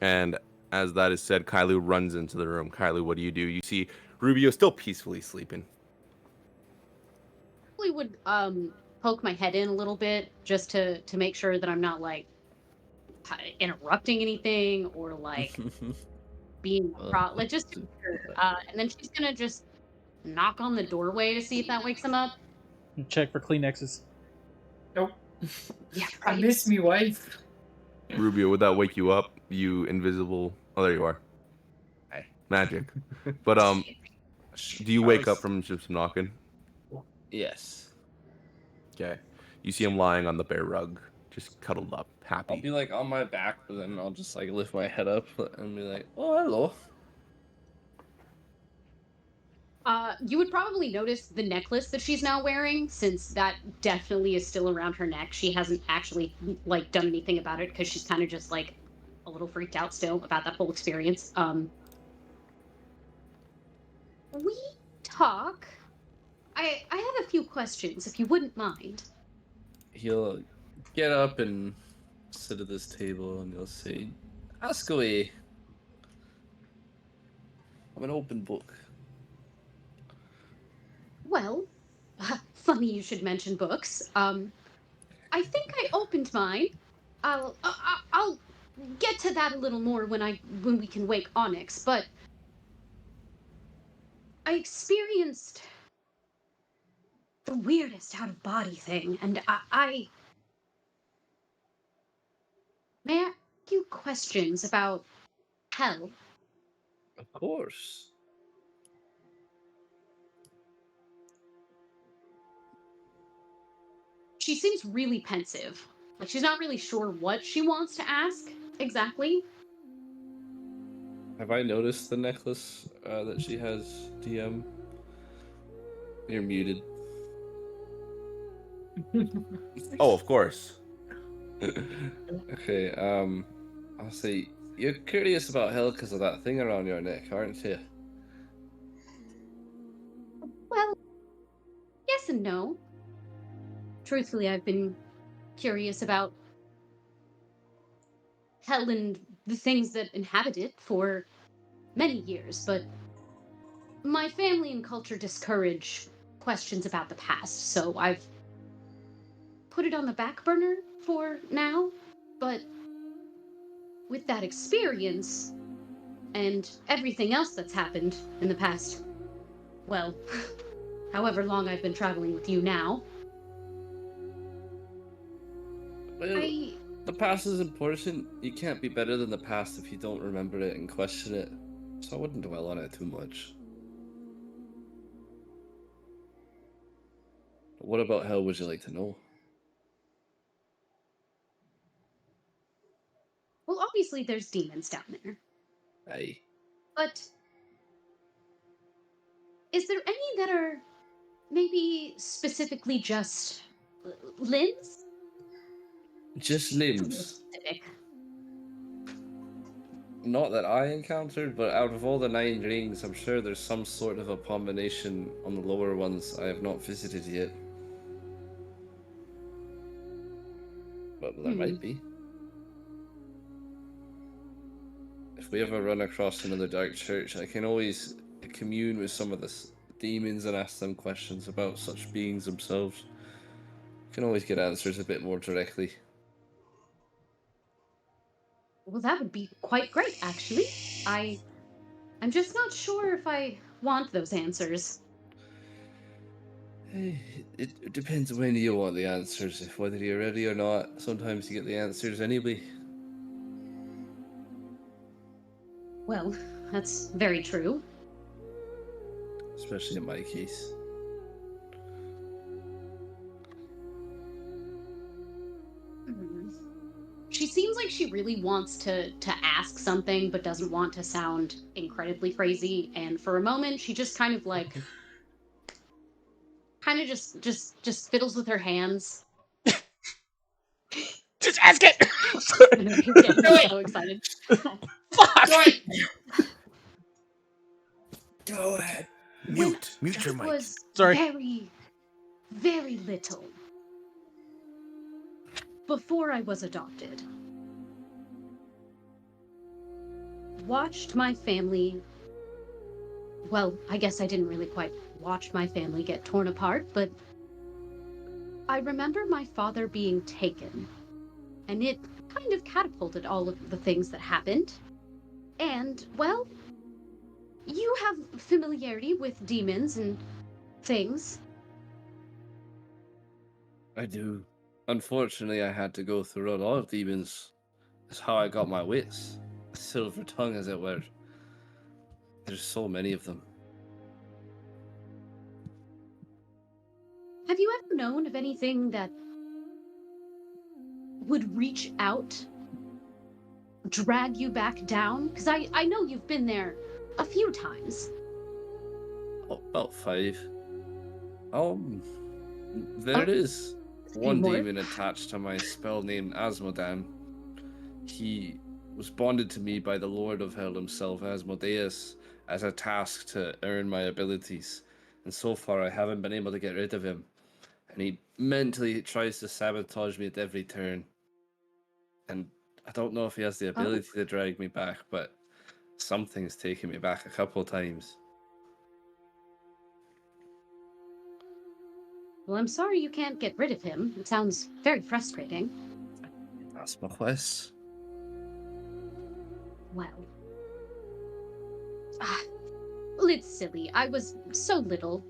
And as that is said, Kailu runs into the room. Kailu, what do? You see Rubio still peacefully sleeping. Probably would poke my head in a little bit just to make sure that I'm not like interrupting anything or like being like just to make sure. And then she's gonna just knock on the doorway to see if that wakes him up. Check for Kleenexes. Nope. Yeah, I right. miss me wife. Rubio, would that wake you up? You invisible. Oh, there you are. Hey. Magic. But do you wake up from just knocking? Yes. Okay. You see him lying on the bare rug, just cuddled up, I'll happy. be like on my back, but then I'll just like lift my head up and be like, "Oh, hello." You would probably notice the necklace that she's now wearing, since that definitely is still around her neck. She hasn't actually like done anything about it because she's kind of just like a little freaked out still about that whole experience. We talk. I have a few questions, if you wouldn't mind. He'll get up and sit at this table, and he'll say, "Ask away. I'm an open book." Well, funny you should mention books. I think I opened mine. I'll get to that a little more when we can wake Onyx. But I experienced the weirdest out of body thing, and I may I ask you questions about hell? Of course. She seems really pensive. Like she's not really sure what she wants to ask exactly. Have I noticed the necklace that she has, DM? You're muted. Oh, of course. Okay, I'll say you're curious about hell because of that thing around your neck, aren't you? Well, yes and no. Truthfully, I've been curious about hell and the things that inhabit it for many years, but my family and culture discourage questions about the past, so I've put it on the back burner for now. But with that experience and everything else that's happened in the past, well, however long I've been traveling with you now, Well, I the past is important. You can't be better than the past if you don't remember it and question it. So I wouldn't dwell on it too much. What about hell would you like to know? well, obviously there's demons down there, Aye. but is there any that are maybe specifically just limbs? Just To be limbs. specific. Not that I encountered, but out of all the 9 rings, I'm sure there's some sort of abomination on the lower ones I have not visited yet. But there might be. If we ever run across another dark church, I can always commune with some of the demons and ask them questions about such beings themselves. Can always get answers a bit more directly. Well, that would be quite great, actually. I'm just not sure if I want those answers. It depends when you want the answers, if whether you're ready or not. Sometimes you get the answers anyway. Well, that's very true. Especially in my case. She seems like she really wants to ask something, but doesn't want to sound incredibly crazy. And for a moment, she just kind of like, kind of just fiddles with her hands. Just ask it. I know you're getting so excited. Fuck. Go ahead. Mute your I mic. was Sorry. very, very little before I was adopted. Watched my family. Well, I guess I didn't really quite watch my family get torn apart, but I remember my father being taken, and it kind of catapulted all of the things that happened. And, well, you have familiarity with demons and things. I do. Unfortunately, I had to go through a lot of demons. That's how I got my wits. A silver tongue, as it were. There's so many of them. Have you ever known of anything that would reach out, drag you back down? Because I know you've been there a few times. Oh, about 5. There it is. One more? demon attached to my spell named Asmodan. He was bonded to me by the Lord of Hell himself, Asmodeus, as a task to earn my abilities. And so far, I haven't been able to get rid of him. And he mentally tries to sabotage me at every turn. And I don't know if he has the ability to drag me back, but something's taken me back a couple times. Well, I'm sorry you can't get rid of him. It sounds very frustrating. That's my quest. Well, it's silly. I was so little,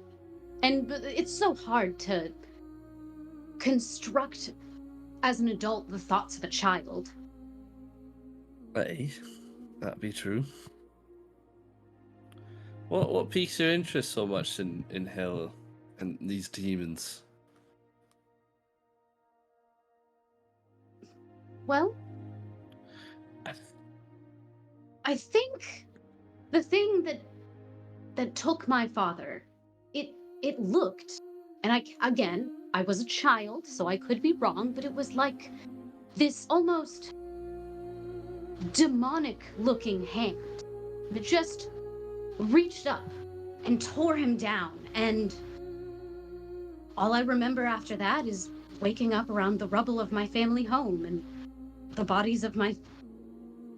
and it's so hard to construct as an adult the thoughts of a child. Hey, that'd be true. What piques your interest so much in hell and these demons? Well, I think the thing that took my father, it looked, and I was a child, so I could be wrong, but it was like this almost demonic looking hand that just reached up and tore him down. And all I remember after that is waking up around the rubble of my family home and the bodies of my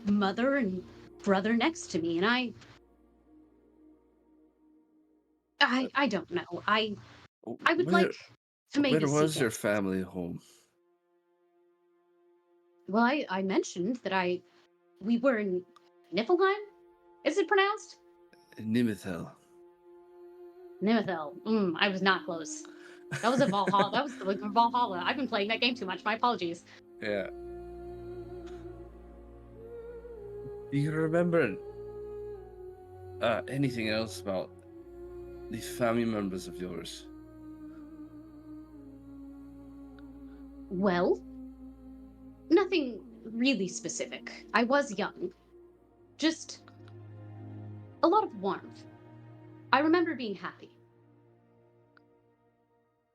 mother and brother next to me. And I don't know. I would like to maybe Where was seek your answers. family home? Well, I mentioned that we were in Niflheim? Is it pronounced? Nimithel. Nimithel. I was not close. That was a Valhalla. That was like Valhalla. I've been playing that game too much. My apologies. Yeah. Do you remember anything else about these family members of yours? Well, nothing really specific. I was young. Just a lot of warmth. I remember being happy.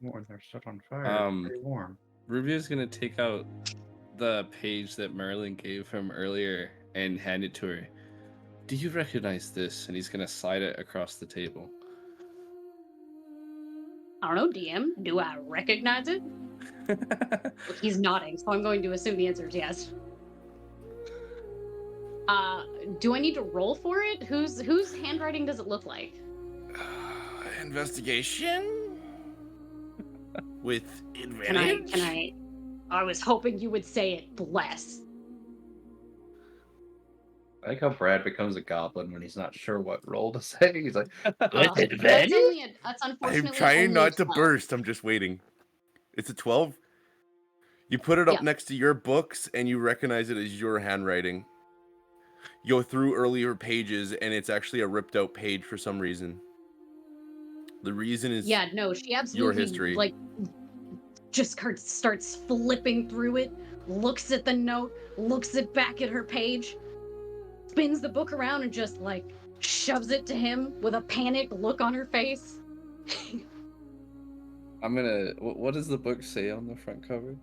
More, they're set on fire. Um, Very warm. Rubio's gonna take out the page that Merlin gave him earlier and hand it to her. Do you recognize this? And he's gonna slide it across the table. I don't know, DM. Do I recognize it? He's nodding, so I'm going to assume the answer is yes. Do I need to roll for it? Whose handwriting does it look like? Investigation with advantage. Can I was hoping you would say it. Bless. I like how Brad becomes a goblin when he's not sure what role to say. He's like, That's unfortunately I'm trying only not to 12. burst. I'm just waiting. It's a 12. You put it up Yeah. next to your books and you recognize it as your handwriting. You go through earlier pages and it's actually a ripped out page for some reason. The reason is Yeah, no, she absolutely history. like just starts flipping through it, looks at the note, looks it back at her page, spins the book around and just like shoves it to him with a panicked look on her face. I'm gonna. What does the book say on the front cover?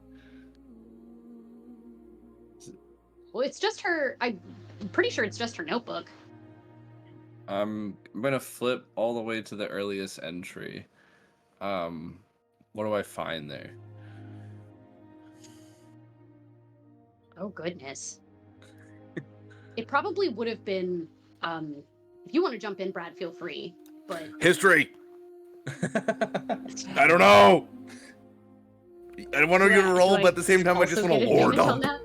Well, it's just her. I'm pretty sure it's just her notebook. I'm gonna flip all the way to the earliest entry. What do I find there? Oh goodness. It probably would have been. If you want to jump in, Brad, feel free. But history. I don't know. I want to Do give a I- roll, do but at the same time, I also just want to get lore advantage on dump. that?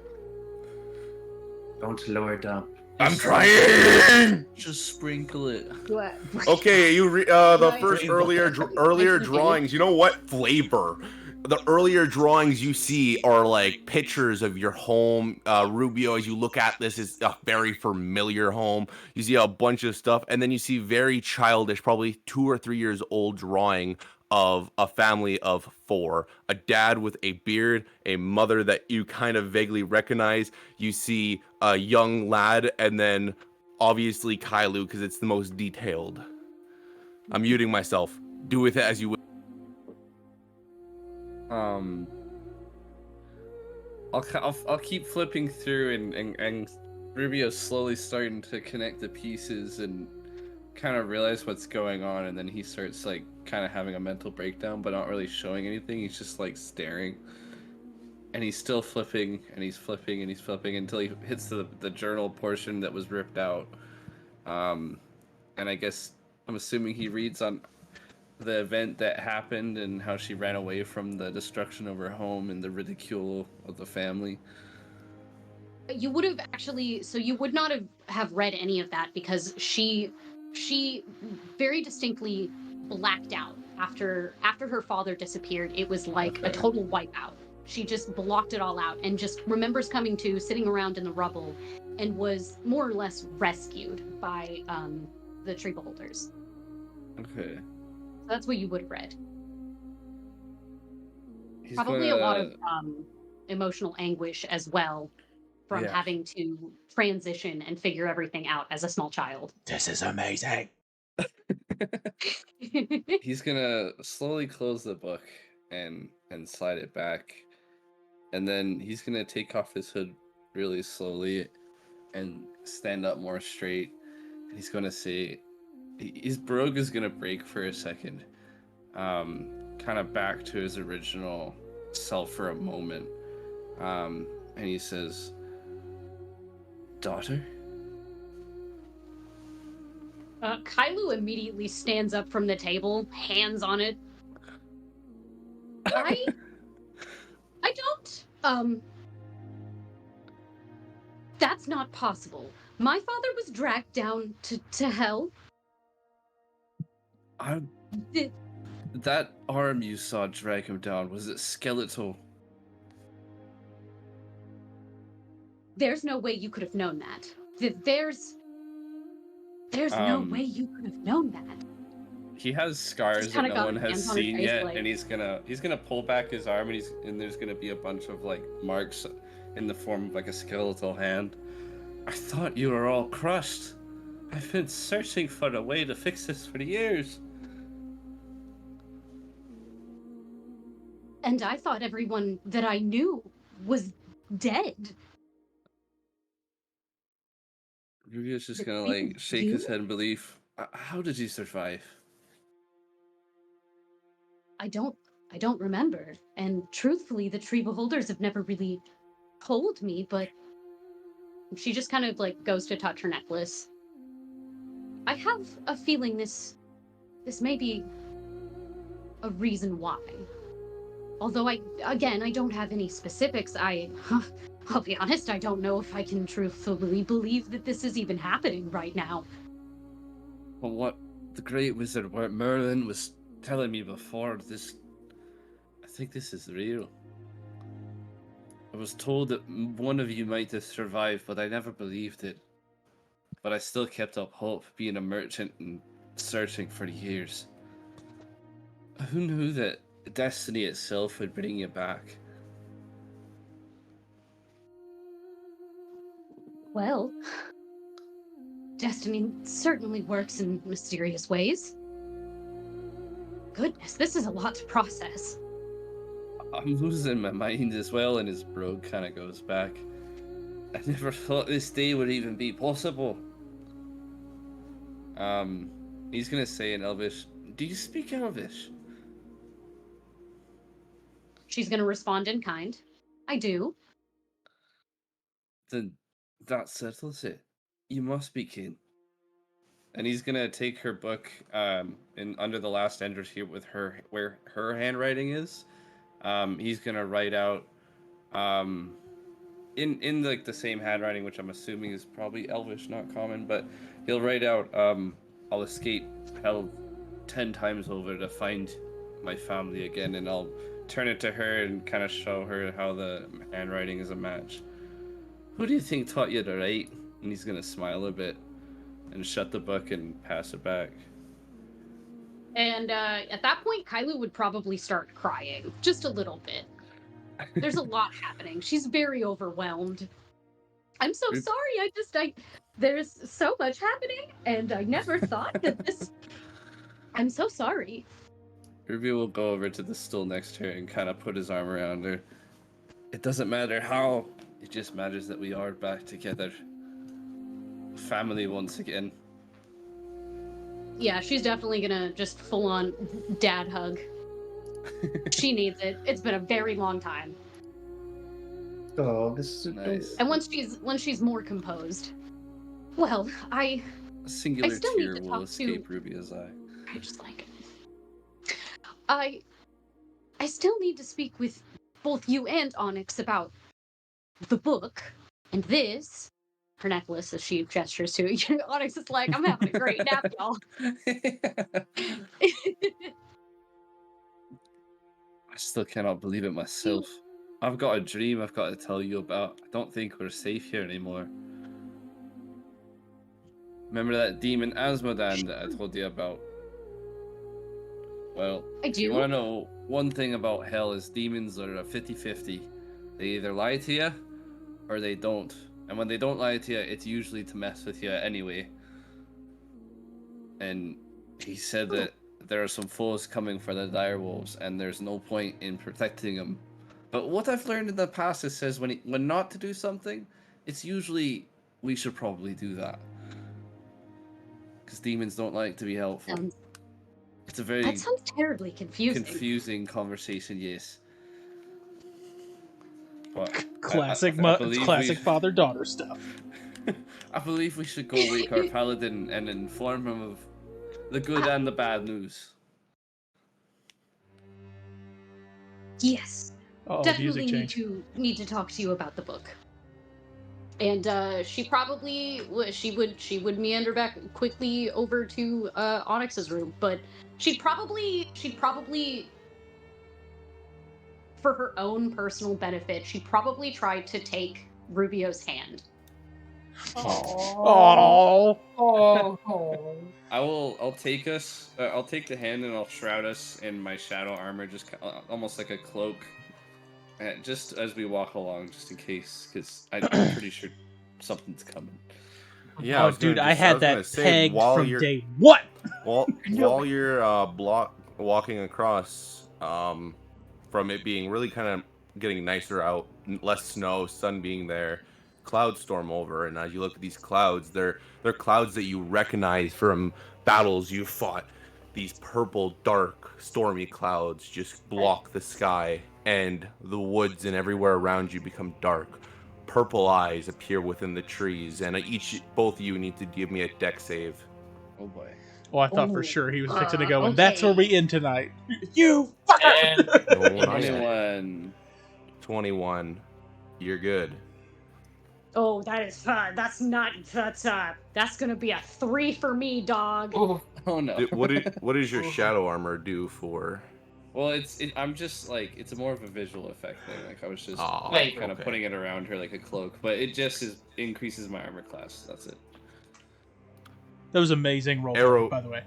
don't lower dump. I'm trying. Just sprinkle it. Do I- Okay, you the Right. first Rainbow. earlier Nice drawings. You know what flavor? The earlier drawings you see are like pictures of your home. Rubio, as you look at this, is a very familiar home. You see a bunch of stuff, and then you see very childish, probably 2 or 3 years old drawing of a family of 4. A dad with a beard, a mother that you kind of vaguely recognize. You see a young lad, and then obviously Kailu, because it's the most detailed. I'm muting myself. Do with it as you will. I'll keep flipping through and Rubio's slowly starting to connect the pieces and kind of realize what's going on, and then he starts like kind of having a mental breakdown, but not really showing anything. He's just like staring, and he's still flipping, and he's flipping, and he's flipping until he hits the journal portion that was ripped out. And I guess I'm assuming he reads on the event that happened and how she ran away from the destruction of her home and the ridicule of the family. You would have actually, so you would not have read any of that because she she very distinctly blacked out after her father disappeared. It was like a Okay. total wipeout. She just blocked it all out and just remembers coming to, sitting around in the rubble, and was more or less rescued by the tree beholders. Okay. So that's what you would have read. He's Probably a lot gonna. of emotional anguish as well from Yeah. having to transition and figure everything out as a small child. This is amazing. He's gonna slowly close the book and slide it back, and then he's gonna take off his hood really slowly and stand up more straight. And he's gonna say, his brogue is gonna break for a second, kind of back to his original self for a moment, and he says, "Daughter." Kailu immediately stands up from the table, hands on it. I don't. That's not possible. My father was dragged down to hell. That arm you saw drag him down, was it skeletal? There's no way you could have known that. There's no way you could have known that. He has scars Just that kinda no got one his has hands on his seen face, yet, like- and he's gonna pull back his arm, and there's gonna be a bunch of like marks in the form of like a skeletal hand. I thought you were all crushed. I've been searching for a way to fix this for years. And I thought everyone that I knew was dead. Rubio's just But gonna even like shake his you? head in belief. How did you survive? I don't remember. And truthfully, the tree beholders have never really told me, but she just kind of like goes to touch her necklace. I have a feeling this may be a reason why. Although I don't have any specifics. I'll be honest, I don't know if I can truthfully believe that this is even happening right now. Well, what the great wizard Merlin was telling me before, I think this is real. I was told that one of you might have survived, but I never believed it. But I still kept up hope, being a merchant and searching for years. Who knew that destiny itself would bring you back? Well, destiny certainly works in mysterious ways. Goodness, this is a lot to process. I'm losing my mind as well, and his brogue kind of goes back. I never thought this day would even be possible. He's gonna say in Elvish, "Do you speak Elvish?" She's gonna respond in kind. I do. Then that settles it. You must be kin. And he's gonna take her book, and under the last enters here with her where her handwriting is. He's gonna write out, in like the same handwriting, which I'm assuming is probably Elvish, not common, but he'll write out, "I'll escape hell 10 times over to find my family again," and I'll turn it to her and kind of show her how the handwriting is a match. Who do you think taught you to write? And he's gonna smile a bit and shut the book and pass it back. And at that point, Kailu would probably start crying just a little bit. There's a lot happening. She's very overwhelmed. I'm so sorry. There's so much happening, and I never thought that this. I'm so sorry. Ruby will go over to the stool next to her and kind of put his arm around her. It doesn't matter how, it just matters that we are back together. Family once again. Yeah, she's definitely gonna just full on dad hug. She needs it. It's been a very long time. Oh, this is so Nice. And once she's more composed, well, A singular still need tear to will talk escape to- Rubia's eye. I just like I still need to speak with both you and Onyx about the book and this. her necklace as she gestures to it. Onyx is like, I'm having a great nap, y'all. I still cannot believe it myself. I've got a dream I've got to tell you about. I don't think we're safe here anymore. Remember that demon Asmodan that I told you about? Well, I if you do. want to know one thing about hell is demons are a 50-50. They either lie to you or they don't. And when they don't lie to you, it's usually to mess with you anyway. And he said that there are some foes coming for the direwolves, and there's no point in protecting them. But what I've learned in the past is says when not to do something, it's usually we should probably do that. Because demons don't like to be helpful. It's a very That sounds terribly confusing. confusing conversation, yes. But Classic, I believe classic we- father-daughter stuff. I believe we should go wake our paladin and inform him of the good and the bad news. Yes. Oh, Definitely music change. need to talk to you about the book. And she probably she would meander back quickly over to Onyx's room, but she'd probably for her own personal benefit, she'd probably try to take Rubio's hand. Oh, I'll take us. I'll take the hand and I'll shroud us in my shadow armor, just almost like a cloak, just as we walk along, just in case, because I'm pretty sure something's coming. Yeah, oh, dude, I had that gonna say, pegged while from you're day one. while you're walking across, from it being really kind of getting nicer out, less snow, sun being there, clouds storm over, and as you look at these clouds, they're clouds that you recognize from battles you fought. These purple, dark, stormy clouds just block the sky, and the woods and everywhere around you become dark. Purple eyes appear within the trees, and both of you need to give me a deck save. Oh boy. Oh, I thought for Ooh, sure he was fixing to go, and okay. that's where we end tonight. You fucker! No, not yet. 21. 21. You're good. Oh, that's gonna be a 3 for me, dog. Ooh, Oh no. What does your shadow armor do for? Well, I'm just like it's more of a visual effect thing. Like I was just Oh, Wait, kind of okay. putting it around her like a cloak, but it just increases my armor class. That's it. That was amazing roll, Arrow- by the way.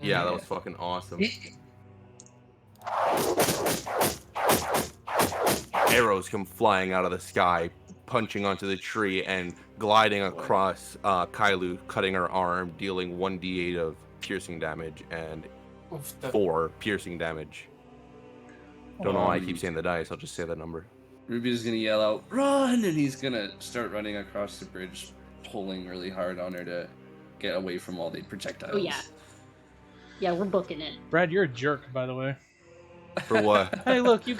Yeah, that was fucking awesome. Arrows come flying out of the sky, punching onto the tree and gliding across Kailu, cutting her arm, dealing 1d8 of piercing damage and oof, 4 piercing damage. Don't know why I keep saying the dice, I'll just say that number. Ruby's gonna yell out, "Run!" and he's gonna start running across the bridge, pulling really hard on her to get away from all the projectiles. Oh yeah. Yeah, we're booking it. Brad, you're a jerk, by the way. For what? Hey, look, you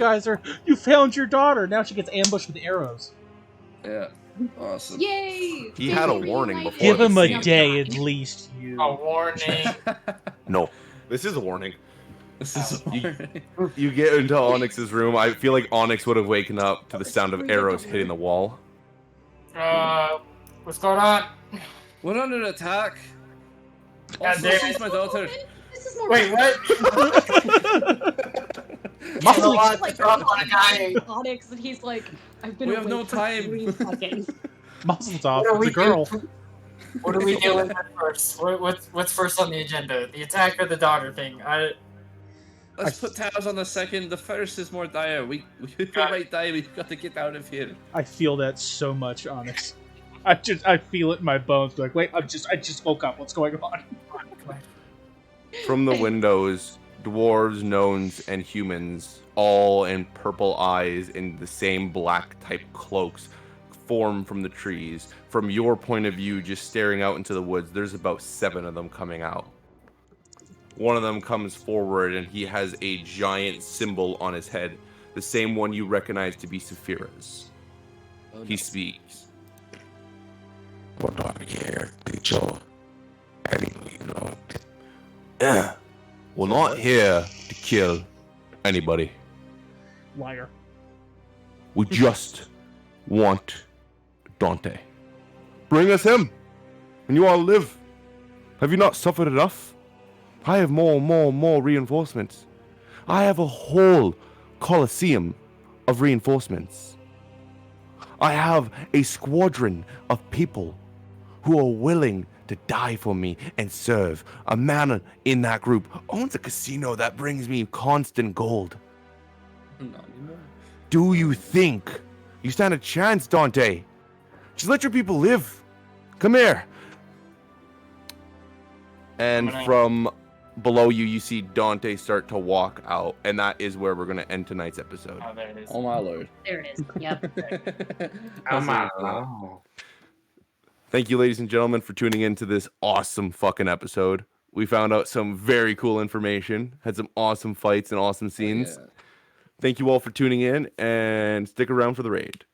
found your daughter. Now she gets ambushed with arrows. Yeah. Awesome. Yay! He had a Favorite warning real-life before Give him a scene. day at least, you. a warning. No, this is a warning. This is You get into Onyx's room, I feel like Onyx would have waken up to the sound of arrows hitting the wall. What's going on? We're under attack. God Also, damn she's it. my daughter. This is more Wait, what? Muscle Muscle ex- like drop on a guy. Onyx, and he's like, I've been We have no awake for time. 3 seconds. Muscles off. What are It's a we girl. doing? What are we dealing with first? What's first on the agenda? The attack or the daughter thing? Let's put tabs on the second. The first is more dire. We might die. We've got to get out of here. I feel that so much, Onyx. I feel it in my bones. Like, wait, I just woke up. What's going on? From the windows, dwarves, gnomes, and humans, all in purple eyes in the same black type cloaks, form from the trees. From your point of view, just staring out into the woods, there's about 7 of them coming out. One of them comes forward and he has a giant symbol on his head, the same one you recognize to be Saphira's. Oh, He speaks. What are you here, teacher? Anyway, you know. Yeah. We're not here to kill anybody. Liar. We just want Dante. Bring us him, and you all live. Have you not suffered enough? I have more reinforcements. I have a whole coliseum of reinforcements. I have a squadron of people who are willing to die for me and serve. A man in that group owns a casino that brings me constant gold. Not anymore. Do you think you stand a chance, Dante? Just let your people live. Come here. And from below you, you see Dante start to walk out, and that is where we're going to end tonight's episode. Oh, there it is. Oh my lord. There it is. Yep. Oh my god. Thank you, ladies and gentlemen, for tuning in to this awesome fucking episode. We found out some very cool information, had some awesome fights and awesome scenes. Yeah. Thank you all for tuning in, and stick around for the raid.